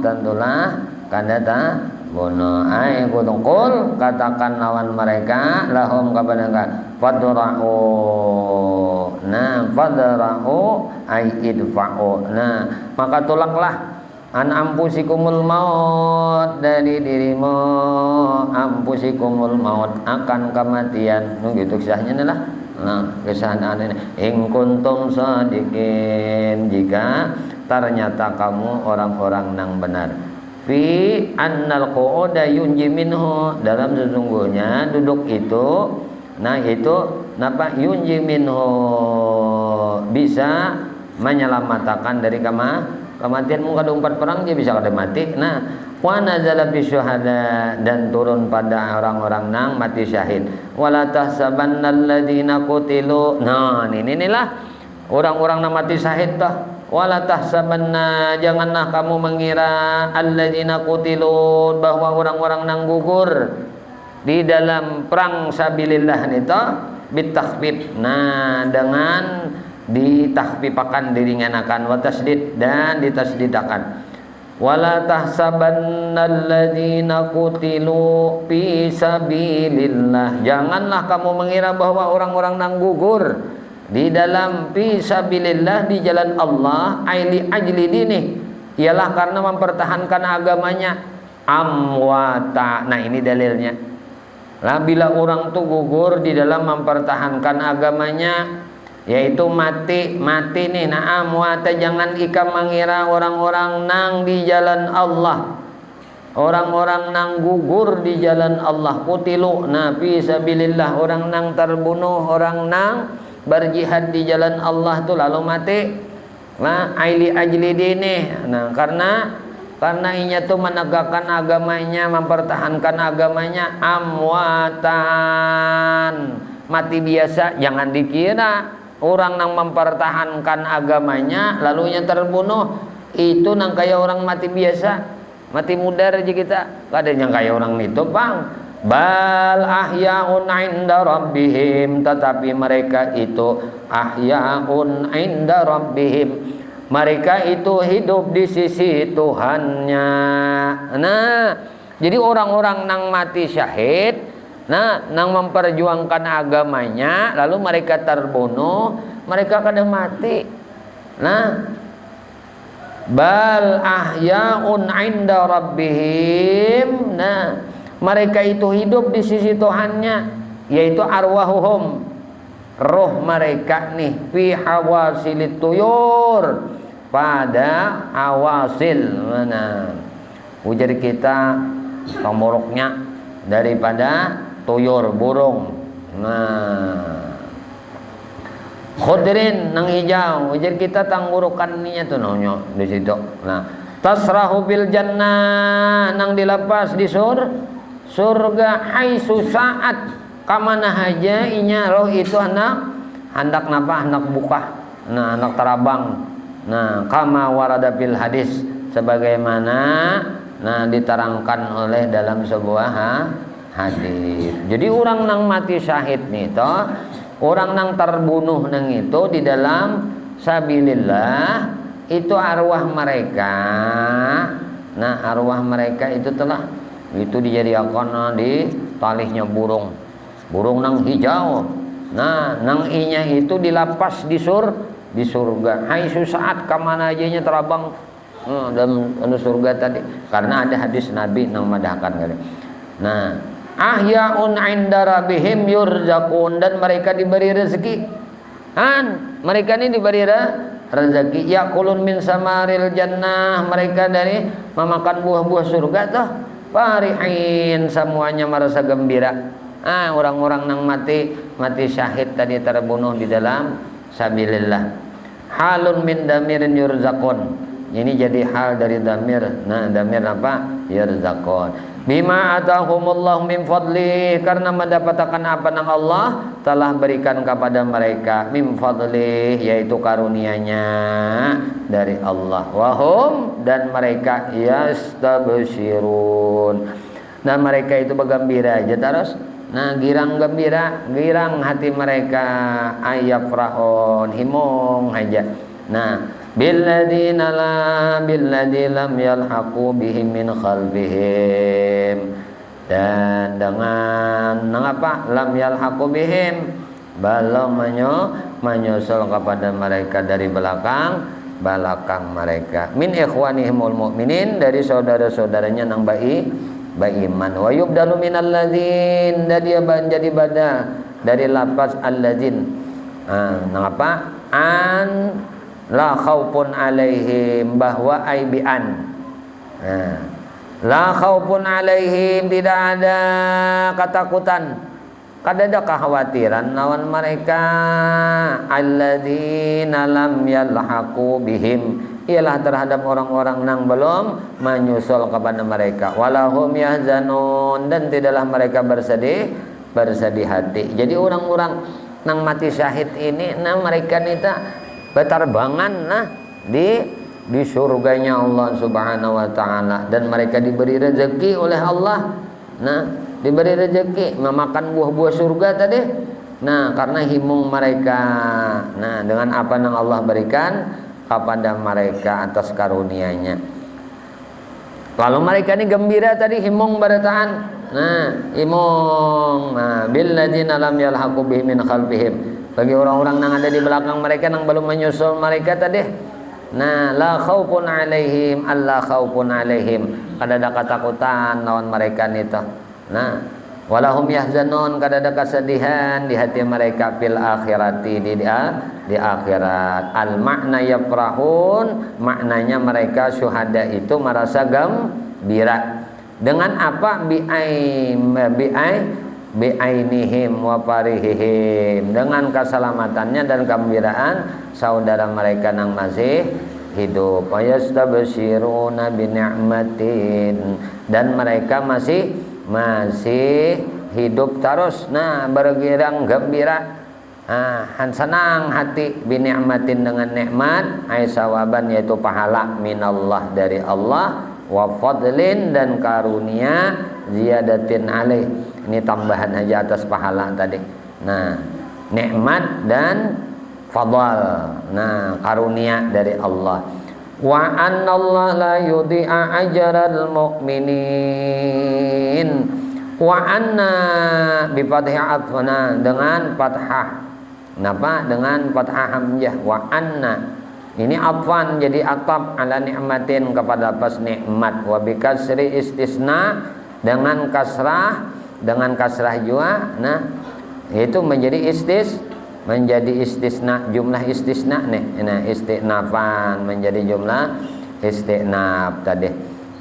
Speaker 2: tentulah kada terbunuh. Ai kutungkul, katakan lawan mereka, lahum kepada mereka, fadra'u, nah, fadra'u ay idfa'u, nah, maka tolaklah, an ampusikumul maut, dari dirimu, ampusikumul maut, akan kematian. Gitu kisahnya lah. Nah, kisah ini, in kuntum shadiqin, jika ternyata kamu orang-orang yang benar, fi annal qu'uda yunji minhu, dalam sesungguhnya duduk itu, nah, itu napa, yunji minhu, bisa menyelamatkan dari kematianmu kada umpat perang dia bisa kada mati. Nah, wa nazala fi syuhada, dan turun pada orang-orang nang mati syahid. Wala tahsabannal ladzina qutilu. Nah, inilah orang-orang nang mati syahid tah. Wala tahsabanna, janganlah kamu mengira alladzina qutilu, bahwa orang-orang nang gugur di dalam perang sabilillah nito bitakhfif. Nah, dengan ditakhfifakan, diringanakan, wa tasdid, dan ditasdidakan. Wala tahsabannal ladzina qutilu fi sabilillah, janganlah kamu mengira bahwa orang-orang nang gugur di dalam fi sabilillah, di jalan Allah, aili ajli dini, ialah karena mempertahankan agamanya, amwata. Nah, ini dalilnya. Nah, bila orang tuh gugur di dalam mempertahankan agamanya, yaitu mati nih. Nah, amwata, jangan ikam mengira orang-orang nang di jalan Allah, orang-orang nang gugur di jalan Allah, qutilu. Nah, fi sabilillah, orang nang terbunuh, orang nang berjihad di jalan Allah tuh lalu mati. Nah, aili ajli dini. Nah, karena inya tuh menegakkan agamanya, mempertahankan agamanya, amwatan, mati biasa. Jangan dikira orang nang mempertahankan agamanya lalu nya terbunuh itu nang kayak orang mati biasa, mati mudar aja kita. Kadang kayak orang itu, Bang. Bal ahyaun inda rabbihim, tetapi mereka itu ahyaun inda rabbihim, mereka itu hidup di sisi Tuhannya. Nah, jadi orang-orang nang mati syahid, nah, nang memperjuangkan agamanya lalu mereka terbunuh, mereka kadang mati. Nah, bal ahyaun inda rabbihim, nah, mereka itu hidup di sisi Tuhannya, yaitu arwahuhum, roh mereka nih, fi hawasilit tuyur, pada awasil. Mana ujar kita tomoroknya daripada tuyur, burung. Nah, khudrin, nang hijau, ujar kita tanggurukan ninya tuh nonyo di situ. Nah, tasrahu bil jannah, nang dilepas di surga, haitsu saat, kamana haja inya roh itu hendak napa, hendak buka, nah, hendak terabang. Nah, kama warada fil hadis, sebagaimana nah diterangkan oleh dalam sebuah hadis. Jadi orang nang mati syahid nih toh, orang nang terbunuh nang itu di dalam sabilillah, itu arwah mereka. Nah, arwah mereka itu telah itu dijadikan di talihnya burung nang hijau. Nah, nang inya itu dilapas di surga. Haitsu saat, kamana aja nya terabang dalam surga tadi. Karena ada hadis Nabi nang madahkan kali. Nah, ahyaun inda rabbihim yurzaqun, dan mereka diberi rezeki. Mereka ini diberi rezeki. Yakulun min samaril jannah, mereka dari memakan buah-buah surga tuh. Farihin, semuanya merasa gembira. Orang-orang nang mati syahid tadi, terbunuh di dalam sabilillah. Halun min damirin yurzaqun, ini jadi hal dari damir. Nah, damir apa? Yurzaqun. Bima atahumullah min fadli, karena mendapatkan apa nang Allah telah berikan kepada mereka, min fadli, yaitu karunia-Nya dari Allah. Wahum, dan mereka yastabsyirun, dan mereka itu bergembira aja terus. Nah, girang hati mereka, ayafrahun, himung aja. Nah, billadzi lam yalhaqu bihim min khalbihim, dan dengan apa? Lam yalhaqu bihim, belum menyusul kepada mereka dari belakang mereka, min ikhwanihimul mu'minin, dari saudara-saudaranya nang iman. Wa yubdalu minal ladzin, dan dia menjadi badal dari lafaz alladzin. Nang apa? An la khaufun alaihim, bahwa aibian. La khaufun alaihim, tidak ada ketakutan, kada ada kekhawatiran lawan mereka. Alladzina lam yalhaqu bihim, ialah terhadap orang-orang yang belum menyusul kepada mereka. Walahum yahzanun, dan tidaklah mereka bersedih hati. Jadi orang-orang nang mati syahid ini, nah mereka nita betarbangan nah di surganya Allah Subhanahu wa taala, dan mereka diberi rezeki oleh Allah. Nah, diberi rezeki memakan buah-buah surga tadi. Nah, karena himung mereka. Nah, dengan apa yang Allah berikan kepada mereka atas karunia-Nya. Lalu mereka ini gembira tadi, himung barataan. Nah, himung. Nah, bil ladzina lam yalhaqu bihim min khalfihim. Bagi orang-orang yang ada di belakang mereka yang belum menyusul mereka tadi. Nah, la khaufun alaihim, alla khaufun alaihim. Kadada ketakutan lawan mereka itu. Nah, walahum yahzanun, kadada kesedihan di hati mereka fil akhirati di akhirat. Al makna yafrahun, maknanya mereka syuhada itu merasa gembira. Dengan apa? Bi'ainihim wa farihihim, dengan keselamatannya dan kegembiraan saudara mereka yang masih hidup. Ayastabshiruna bi ni'matin, dan mereka masih hidup terus. Nah, bergirang gembira, senang hati bi ni'matin, dengan nikmat, ai sawaban yaitu pahala, minallah dari Allah, wa fadlin dan karunia, ziyadatin alaih, ini tambahan aja atas pahala tadi. Nah, nikmat dan fadl, nah karunia dari Allah. Wa annallaha la yudhi'a ajral mu'minin. Wa anna bi fathhi atfana, dengan fathah. Kenapa? Dengan fathah hamzah. Wa anna ini atfan, jadi ataf ala nikmatin, kepada pas nikmat. Wa bi kasri istisna, dengan kasrah juga. Nah, itu menjadi istisna, jumlah istisna nih. Nah, istinafan menjadi jumlah istinaf tadi.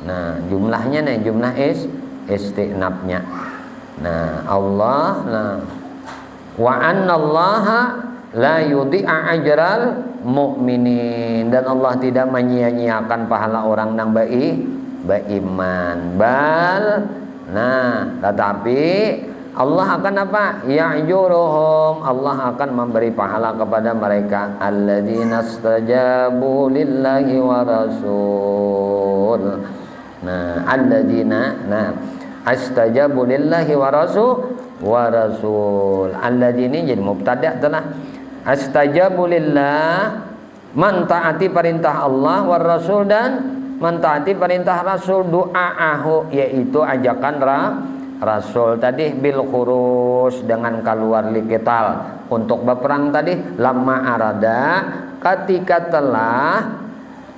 Speaker 2: Nah, jumlahnya nih, jumlah istinafnya. Nah, Allah, nah, wa annallaha la yudhi'a ajral mu'minin, dan Allah tidak menyia-nyiakan pahala orang yang beriman. Nah, tetapi Allah akan apa? Ya'juruhum, Allah akan memberi pahala kepada mereka. Alladzina istajabu lillahi wa rasul. Nah, alladzina, nah, istajabu lillahi wa rasul. Alladzina jadi mubtada' telah. Istajabu lillah, mentaati perintah Allah, wa rasul, dan mentaati perintah Rasul. Du'aahu, yaitu ajakan Rasul tadi, bil khurus, dengan keluar likital, untuk berperang tadi. Lama arada, ketika telah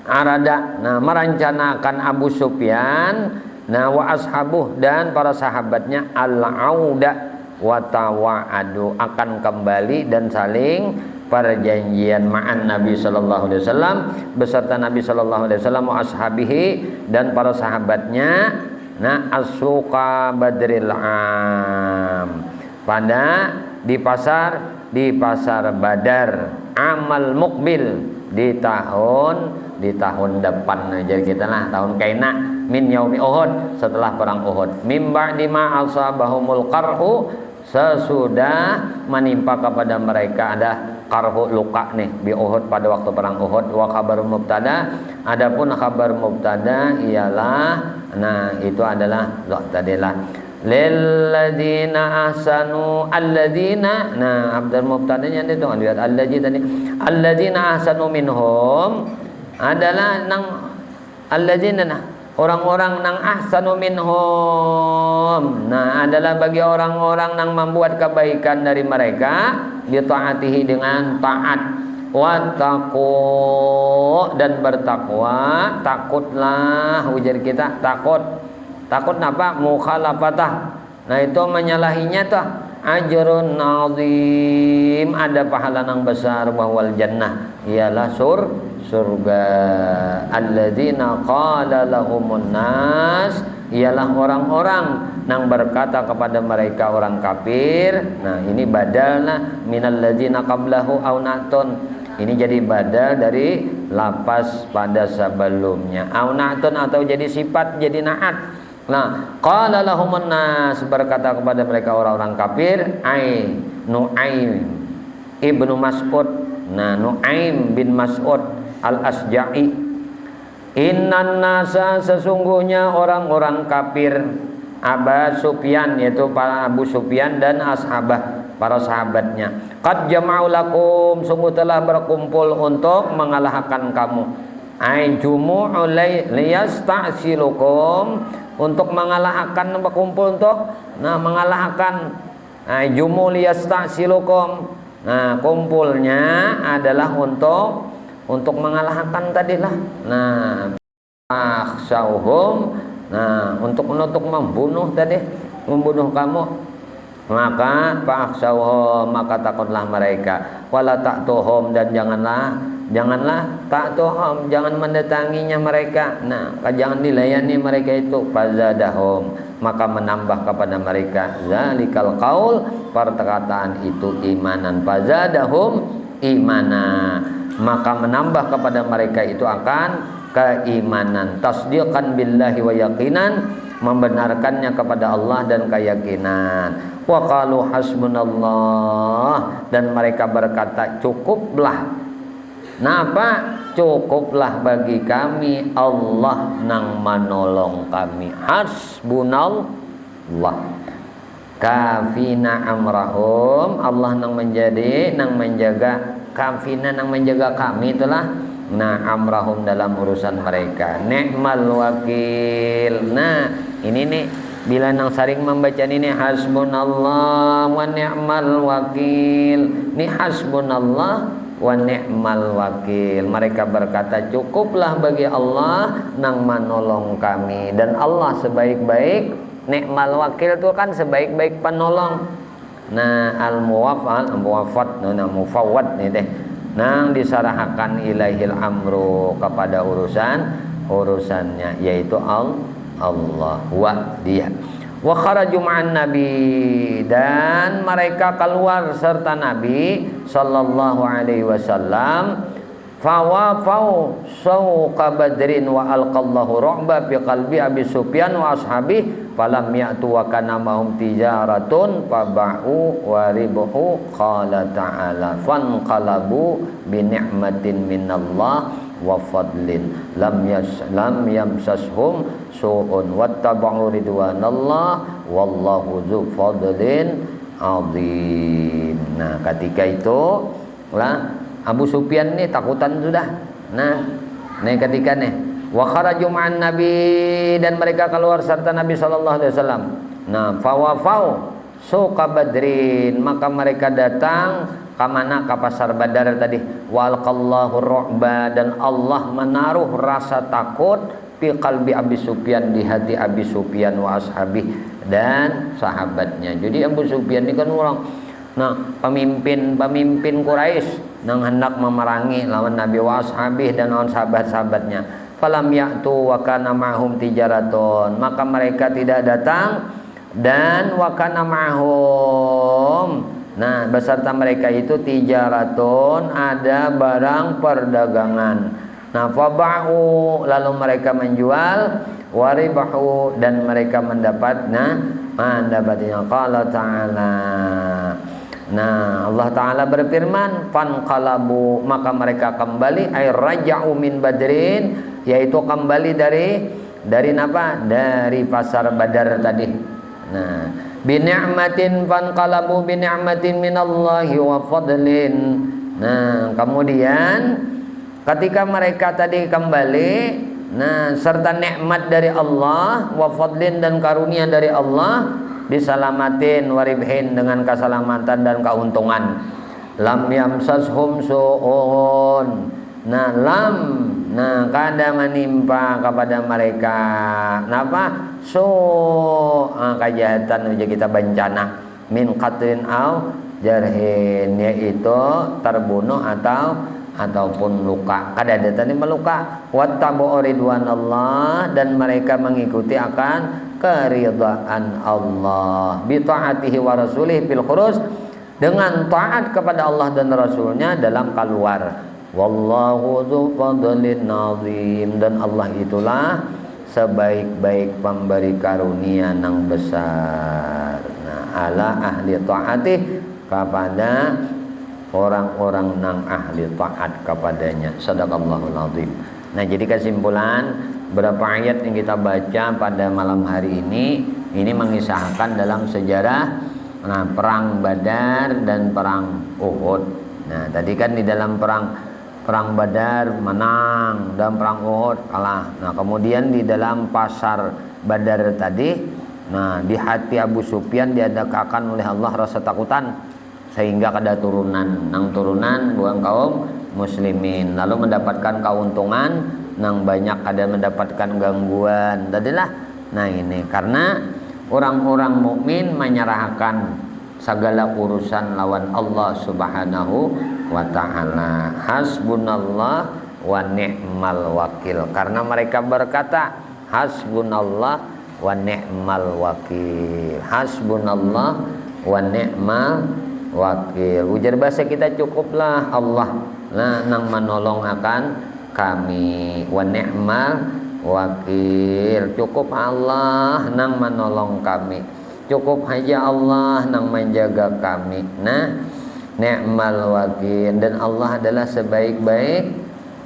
Speaker 2: arada, nah merencanakan Abu Sufyan, nah wa ashabuh, dan para sahabatnya, al-auda wa tawa'adu, akan kembali dan saling perjanjian ma'an Nabi sallallahu alaihi wasallam, beserta Nabi sallallahu alaihi wasallam, wa ashabihi, dan para sahabatnya. Nah, as-suqa badril am, pada di pasar Badar, amal mukbil, di tahun depan. Jadi kita lah tahun kaina min yaumi Uhud, setelah perang Uhud. Mim ba'di ma asabahumul qarhu, sesudah menimpa kepada mereka ada qarhu, luka nih di Uhud pada waktu perang Uhud. Wa khabar mubtada, adapun khabar mubtada ialah, nah itu adalah tadilah lilladzina ahsanu, alladzina, nah abdul mubtadanya itu kan lihat alladzina tadi. Alladzina ahsanu minhum adalah nang alladzina, nah orang-orang nang ahsanu minhum, nah adalah bagi orang-orang nang membuat kebaikan dari mereka, bi taatihi, dengan taat, wattaqu, dan bertakwa. Takutlah, ujar kita, takut apa? Mukhalafatah, nah itu menyalahinya tuh. Ajrun azim, ada pahala yang besar. Wahwal jannah, ialah surga. Alladzina qala lahumun nas, ialah orang-orang yang berkata kepada mereka orang kafir. Nah ini badalna minalladzina qablahu aw natun, ini jadi badal dari lapas pada sebelumnya. Au na'tun atau jadi sifat, jadi na'at. Nah, qala lahumun nas, berkata kepada mereka orang-orang kafir, ai Nu'aim ibnu Mas'ud. Nah, Nu'aim bin Mas'ud al-Asja'i, innan nasa, sesungguhnya orang-orang kafir, Aba Sufyan, yaitu para Abu Sufyan dan ashabah, para sahabatnya, qad jama'u lakum, sungguh telah berkumpul untuk mengalahkan kamu. Ai jumu'u liyasta'silukum, untuk mengalahkan, berkumpul untuk mengalahkan. Ai jumu liyasta'silukum, nah kumpulnya adalah untuk mengalahkan tadilah. Nah, akhsyauhum, nah untuk membunuh tadi, membunuh kamu. Maka fa'akhsyauhum, maka takutlah mereka. Wala ta'tuhum, dan janganlah ta'tuhum, jangan mendatanginya mereka. Nah, jangan dilayani mereka itu. Fazadahum, maka menambah kepada mereka zalikal qaul, perkataan itu, imanan. Fazadahum imana, maka menambah kepada mereka itu akan keimanan. Tasdiqan billahi wa yaqinan, membenarkannya kepada Allah dan keyakinan. Wa qalu hasbunallah, dan mereka berkata cukuplah. Napa? Cukuplah bagi kami Allah nang menolong kami. Hasbunallah, kafina amrahum, Allah nang menjaga kafina, nang menjaga kami, itulah. Nah, amrahum, dalam urusan mereka. Ni'mal wakil. Nah, ini nih, bila nang sering membaca ini, hasbunallah wa ni'mal wakil. Ini hasbunallah wa ni'mal wakil. Mereka berkata cukuplah bagi Allah nang menolong kami, dan Allah sebaik-baik, ni'mal wakil itu kan sebaik-baik penolong. Nah, al-muwafat, nah mufawwad nih deh. Nang disarahakan ilaihil amru, kepada urusannya, yaitu Allah, wa dia. Wa kharaju ma'an nabi, dan mereka keluar serta Nabi sallallahu alaihi wasallam. Fawafau sawqa badrin wa alqallahu ru'ba fi qalbi Abi Sufyan wa ashabi falam ya'tu wa kana mahum tijaratun faba'u wa ribuhu. Qala ta'ala fanqalabu bi ni'matin minallah wa fadlin lam yamsashum su'un wattaba'u ridwanallah wallahu dzu fadlin azim. Nah, ketika itu lah Abu Sufyan nih takutan sudah. Nah, nih ketika nih wa kharaju ma'an nabi, dan mereka keluar serta Nabi sallallahu alaihi wasallam. Nah, fawafau suqa badrin, maka mereka datang ke mana? Ke pasar Badar tadi. Walqallahu ru'ba, dan Allah menaruh rasa takut fi qalbi Abi Sufyan, di hati Abi Sufyan wa ashabi, dan sahabatnya. Jadi Abu Sufyan ini kan orang, pemimpin Quraisy nang hendak memerangi lawan Nabi wa ashabih, dan lawan sahabat-sahabatnya. Falam ya'tu wa kana ma'hum tijaratun, maka mereka tidak datang, dan wa kana ma'hum, nah beserta mereka itu tijaratun, ada barang perdagangan. Nah, faba'u, lalu mereka menjual, waribahu, dan mereka mendapatnya. Qala ta'ala, nah Allah Ta'ala berfirman, fanqalabu, maka mereka kembali, ay raja'u min badrin, yaitu kembali dari apa? Dari pasar Badar tadi. Nah, bini'matin, fanqalabu bini'matin minallahi wa fadlin. Nah, kemudian ketika mereka tadi kembali, nah serta nikmat dari Allah, wa fadlin, dan karunia dari Allah, bisalamatin waribhin, dengan keselamatan dan keuntungan. Lam yamsashum su'un, nah kada menimpa kepada mereka napa? Kejahatan, uji kita bencana, min qatlin au jarhin, yaitu terbunuh ataupun luka. Kadadatan ini meluka. Wattabu ridwanallah, dan mereka mengikuti akan keridhaan Allah, bi taatihi wa rasulih fil khuruj, dengan taat kepada Allah dan Rasulnya dalam keluar. Wallahu dzu fadlin azim, dan Allah itulah sebaik-baik pemberi karunia nang besar. Nah, ala ahli taatih, kepada orang-orang nang ahli taat kepadanya. Sadaqallahul azim. Nah, jadi kesimpulan berapa ayat yang kita baca pada malam hari ini mengisahkan dalam sejarah perang Badar dan perang Uhud. Nah, tadi kan di dalam perang Badar menang, dalam perang Uhud kalah. Nah, kemudian di dalam pasar Badar tadi, nah di hati Abu Sufyan diadakan oleh Allah rasa takutan, sehingga ada turunan buang kaum muslimin, lalu mendapatkan keuntungan nang banyak, ada mendapatkan gangguan tadilah. Nah, ini karena orang-orang mukmin menyerahkan segala urusan lawan Allah Subhanahu wa ta'ala. Hasbunallah wa ni'mal wakil, karena mereka berkata hasbunallah wa ni'mal wakil, hasbunallah wa ni'mal wakil. Ujar bahasa kita cukuplah Allah nang menolong akan kami, wa ni'mal wakil, cukup Allah nang menolong kami, cukup aja Allah nang menjaga kami. Nah, ni'mal wakil, dan Allah adalah sebaik-baik,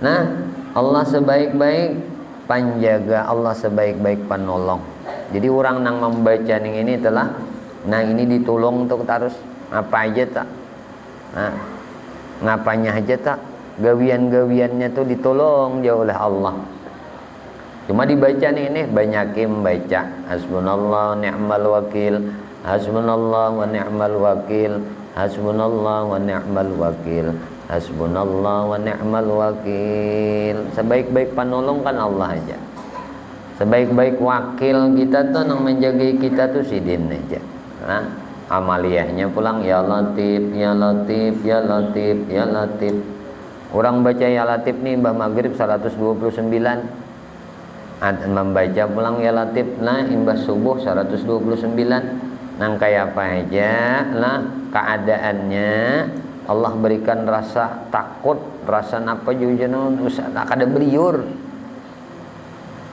Speaker 2: nah Allah sebaik-baik penjaga, Allah sebaik-baik penolong. Jadi orang nang membaca ini telah, nah ini ditolong untuk terus apa aja tak, nah ngapanya aja tak, gawian-gawiannya tuh ditolong jauh oleh Allah. Cuma dibaca ini banyakin membaca hasbunallah ni'mal wakil, hasbunallah wa ni'mal wakil, hasbunallah wa ni'mal wakil, hasbunallah wa ni'mal wakil. Sebaik-baik penolong kan Allah aja. Sebaik-baik wakil kita tuh yang menjaga kita tuh sidin aja. Nah, amaliyahnya pulang ya Latif, ya Latif, ya Latif, ya Latif. Orang baca ya Latif nih Mbah Maghrib 129. Membaca pulang ya Latif nah imbas subuh 129. Nang kayak apa aja lah keadaannya, Allah berikan rasa takut, rasa napa juga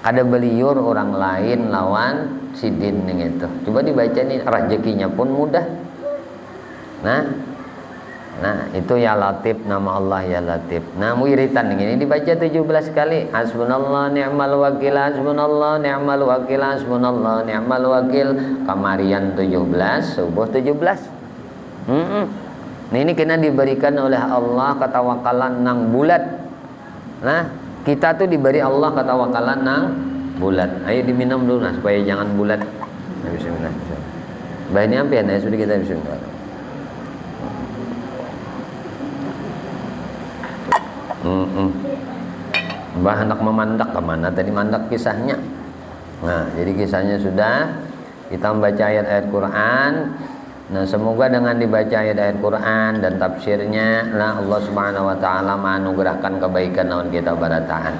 Speaker 2: ada beliur orang lain lawan sidin gitu. Coba dibaca nih, rezekinya pun mudah. Nah itu ya Latif, nama Allah ya Latif. Nah, wiritan ini dibaca 17 kali. Hasbunallah ni'mal wakil, hasbunallah ni'mal wakil, hasbunallah ni'mal wakil. Kamarian 17, subuh 17. Nah, ini kena diberikan oleh Allah ketawakalan nang bulat. Nah, kita tuh diberi Allah ketawakalan nang bulat. Ayo diminum dulu nah supaya jangan bulat. Nah, bismillah. Bah ini apa ya? Nah, sudah kita bismillah. Mbah hendak memandak kemana tadi mandak kisahnya. Nah, jadi kisahnya sudah, kita membaca ayat-ayat Quran. Nah, semoga dengan dibaca ayat-ayat Quran dan tafsirnya, nah Allah Subhanahu wa taala menganugerahkan kebaikan lawan kita barataan.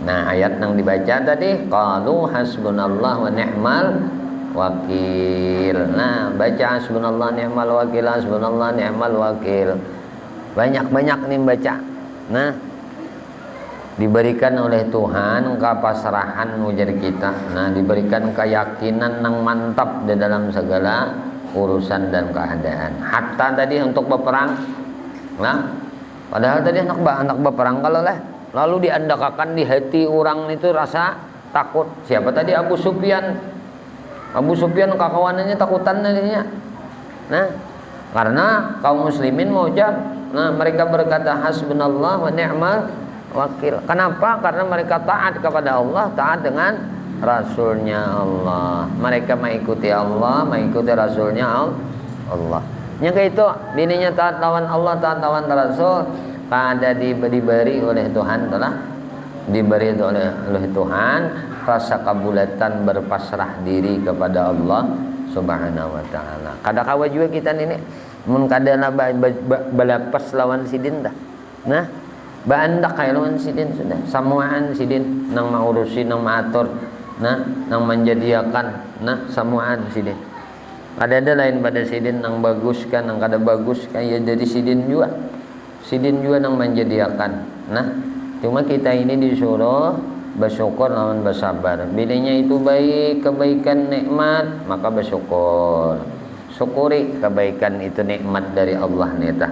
Speaker 2: Nah, ayat yang dibaca tadi qalu hasbunallah wa ni'mal wakil. Nah, baca hasbunallah ni'mal wakil, hasbunallah ni'mal wakil. Banyak-banyak nih baca. Nah, diberikan oleh Tuhan kepasrahan ujar kita. Nah, diberikan keyakinan yang mantap di dalam segala urusan dan keadaan. Hatta tadi untuk berperang. Nah, padahal tadi anak berperang kalau lah, lalu diandakakan di hati orang itu rasa takut. Siapa tadi? Abu Sufyan. Abu Sufyan kawanannya takutan tadinya. Nah, karena kaum muslimin mau jam. Nah, mereka berkata hasbunallah wa ni'mal wakil. Kenapa? Karena mereka taat kepada Allah, taat dengan Rasulnya Allah. Mereka mengikuti Allah, mengikuti Rasulnya Allah. Yang kayak itu, bininya taat lawan Allah, taat lawan Rasul. Pada diberi oleh Tuhan, telah diberi oleh Tuhan rasa kabulatan berpasrah diri kepada Allah Subhanahu wa taala. Kada kawa juga kita ini mun kadana balapas lawan sidin dah. Nah, baandak kay lawan sidin sudah. Samuaan sidin nang maurusin nang maatur, nah nang menjadiakan, nah samuaan sidin. Ada lain pada sidin nang bagus kan, nang kada bagus kaya dari sidin juga. sidin juga nang menjadiakan. Nah, cuma kita ini disuruh bersyukur lawan bersabar. Bilanya itu baik, kebaikan nikmat, maka bersyukur. Syukuri kebaikan itu nikmat dari Allah neta.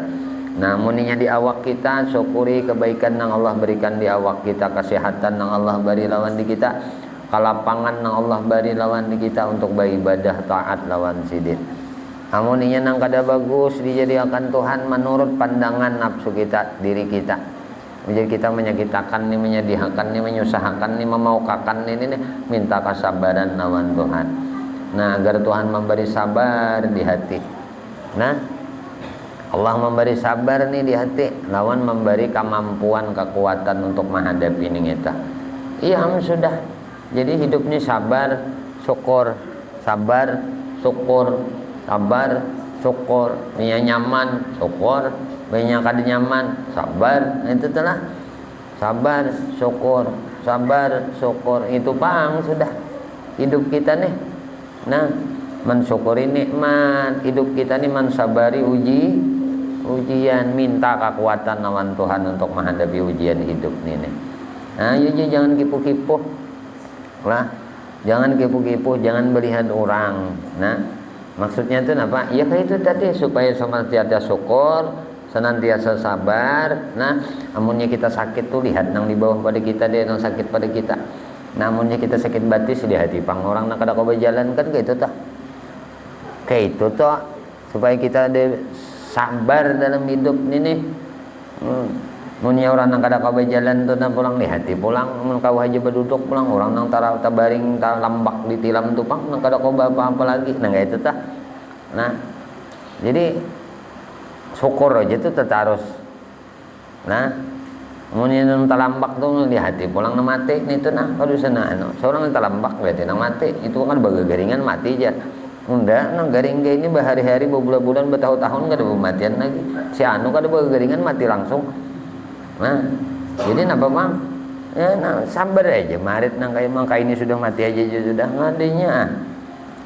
Speaker 2: Namun ini di awak kita, syukuri kebaikan yang Allah berikan di awak kita, kesehatan yang Allah beri lawan di kita, kalapangan yang Allah beri lawan di kita untuk beribadah taat lawan sidin. Namun ini nang kada bagus dijadikan Tuhan menurut pandangan nafsu kita, diri kita. Jadi kita menyakitakan nih, menyedihkan nih, menyusahkan nih, memaukakan ini minta kesabaran lawan Tuhan. Nah, agar Tuhan memberi sabar di hati. Nah, Allah memberi sabar nih di hati, lawan memberi kemampuan, kekuatan untuk menghadapi ini kita. Iya, sudah. Jadi hidup ini sabar, syukur, sabar, syukur, sabar, syukur. Punya nyaman, syukur. Punya kada nyaman, sabar. Itu telah sabar, syukur, sabar, syukur. Itu pang sudah hidup kita nih. Nah, mensyukuri nikmat hidup kita nih, mensabari ujian, minta kekuatan lawan Tuhan untuk menghadapi ujian hidup ini. Nah, jadi jangan kipu-kipu lah, jangan kipu-kipu, jangan melihat orang. Nah, maksudnya itu apa? Ya kayak itu tadi, supaya senantiasa syukur, senantiasa sabar. Nah, amunnya kita sakit tuh lihat nang di bawah pada kita, dia nang sakit pada kita. Namunnya kita sakit batis di hati pang orang nak kada kau berjalan kan kayak itu tak? Kayak itu toh, supaya kita ada sabar dalam hidup ini. Munya orang nang kada kau berjalan tuh nang pulang di hati pulang, mun kau aja berduduk pulang, orang nang tabaring lambak di tilam tu pang nang kada kau apa-apa lagi. Nah kayak itu tak? Nah, jadi syukur aja tuh harus. Nah, munya nang talambak tuh di hati pulang nang mati itu nah kalau sana seorang yang talambak berarti nang mati itu kan bagagaringan mati aja. Unda nang garing ini berhari-hari, berbulan-bulan, bertahun-tahun kada kematian lagi. Si anu kada bagagaringan mati langsung. Nah, jadi napa bang? Ya, nah, sabar aja. Marit nang kayak mangka ini sudah mati aja sudah ngadinya.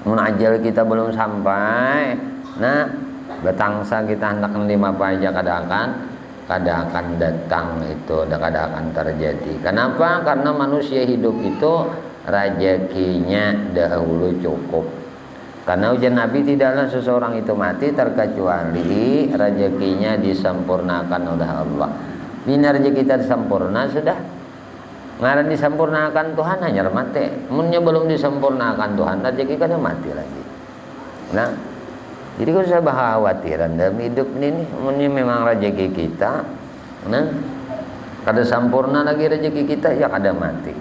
Speaker 2: Mun ajal kita belum sampai. Nah, betangsa kita hendak lima apa aja kada akan datang, itu kada akan terjadi. Kenapa? Karena manusia hidup itu rezekinya dahulu cukup. Karena ujian Nabi tidaklah seseorang itu mati terkecuali rezekinya disempurnakan oleh Allah. Bila rezeki kita sempurna sudah, ngaran disempurnakan Tuhan hanya mati. Munnya belum disempurnakan Tuhan, rezeki kada mati lagi. Nah, jadi kalau saya khawatiran dalam hidup ini, ini memang rezeki kita, nah, kada sempurna lagi rezeki kita, ya kada mati.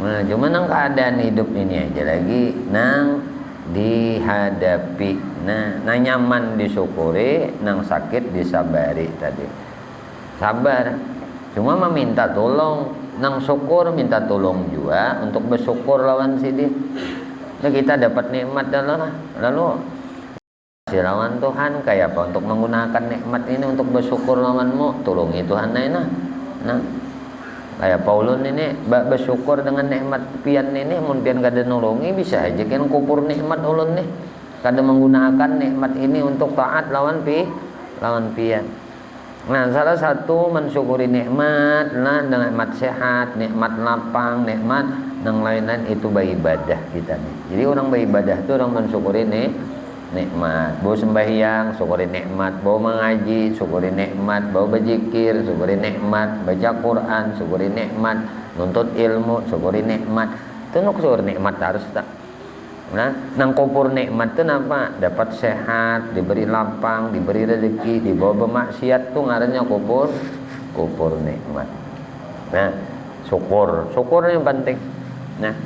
Speaker 2: Nah, cuma nang keadaan hidup ini aja lagi, nang dihadapi, nah nyaman disyukuri, nang sakit disabari tadi. Sabar, cuma meminta tolong, nang syukur minta tolong juga untuk bersyukur lawan sini. Nah, kita dapat nikmat lalu lawan Tuhan kayak apa untuk menggunakan nikmat ini untuk bersyukur lawanmu, tolongi Tuhan nah kayak Paulus ini bersyukur dengan nikmat pian ini, mun pian kada nolongi bisa aja kan kupur nikmat ulun nih, kada menggunakan nikmat ini untuk taat lawan pian. Nah, salah satu mensyukuri nikmat, nah nikmat sehat, nikmat lapang, nikmat yang lain-lain itu beribadah kita nih. Jadi orang beribadah itu orang mensyukuri nikmat, bau sembahyang syukuri nikmat, bau mengaji syukuri nikmat, bau berzikir syukuri nikmat, baca Quran syukuri nikmat, nuntut ilmu syukuri nikmat. Itu nuk syukur nikmat harus tak. Nah, nang kupur nikmat itu apa? Dapat sehat, diberi lapang, diberi rezeki, dibawa bermaksiat tuh ngarannya kupur nikmat. Nah, syukur yang penting. Nah,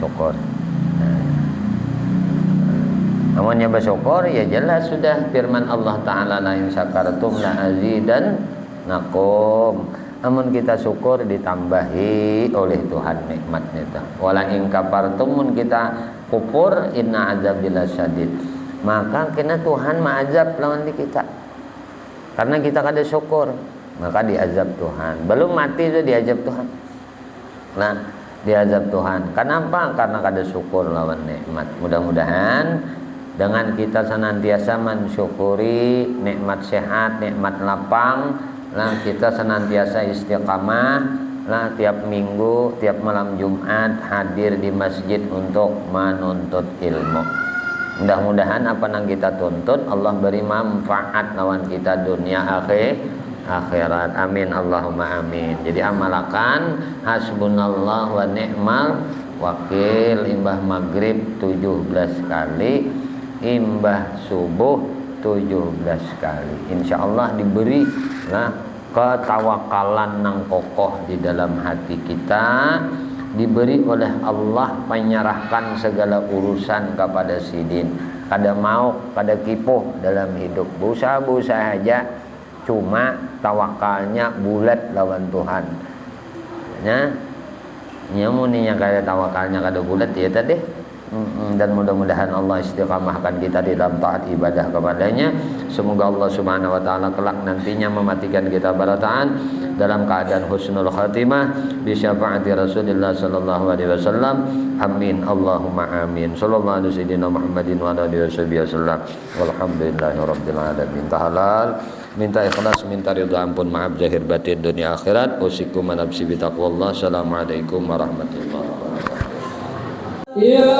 Speaker 2: syukur. Namanya bersyukur ya jelas sudah firman Allah Ta'ala, la in syakartum la azidannakum. Namun kita syukur ditambahi oleh Tuhan nikmatnya. Wala in kafartum, mun kita kufur inna azabil syadid. Maka kena Tuhan ma'azab lawan di kita. Karena kita kada syukur, maka diazab Tuhan. Belum mati sudah diazab Tuhan. Nah, diazab Tuhan. Kenapa? Karena kada syukur lawan nikmat. Mudah-mudahan dengan kita senantiasa mensyukuri nikmat sehat, nikmat lapang, nah kita senantiasa istiqamah, nah tiap minggu, tiap malam Jumat hadir di masjid untuk menuntut ilmu. Mudah-mudahan apa yang kita tuntut Allah beri manfaat lawan kita dunia akhirat. Amin Allahumma amin. Jadi amalakan hasbunallah wa ni'mal wakil, imbah maghrib 17 kali, imbah subuh 17 kali. Insya Allah diberi ketawakalan nang kokoh di dalam hati kita, diberi oleh Allah menyerahkan segala urusan kepada sidin, kada mau kada kipuh dalam hidup, berusaha aja, cuma tawakalnya bulat lawan Tuhan. Muninya kada tawakalnya kada bulat ya tadi. Dan mudah-mudahan Allah istiqamahkan kita di dalam taat ibadah kepadanya. Semoga Allah Subhanahu wa taala kelak nantinya mematikan kita barataan dalam keadaan husnul khatimah bi syafaati Rasulullah sallallahu alaihi wasallam. Amin Allahumma amin. Sallallahu alaihi sayyidina Muhammadin wa alihi wasallam. Walhamdulillahirabbil alamin. Tahalal minta ikhlas, minta ridha, ampun, maaf zahir batin dunia akhirat. Usikum nafsi bi taqwallah. Assalamualaikum warahmatullahi wabarakatuh. Ya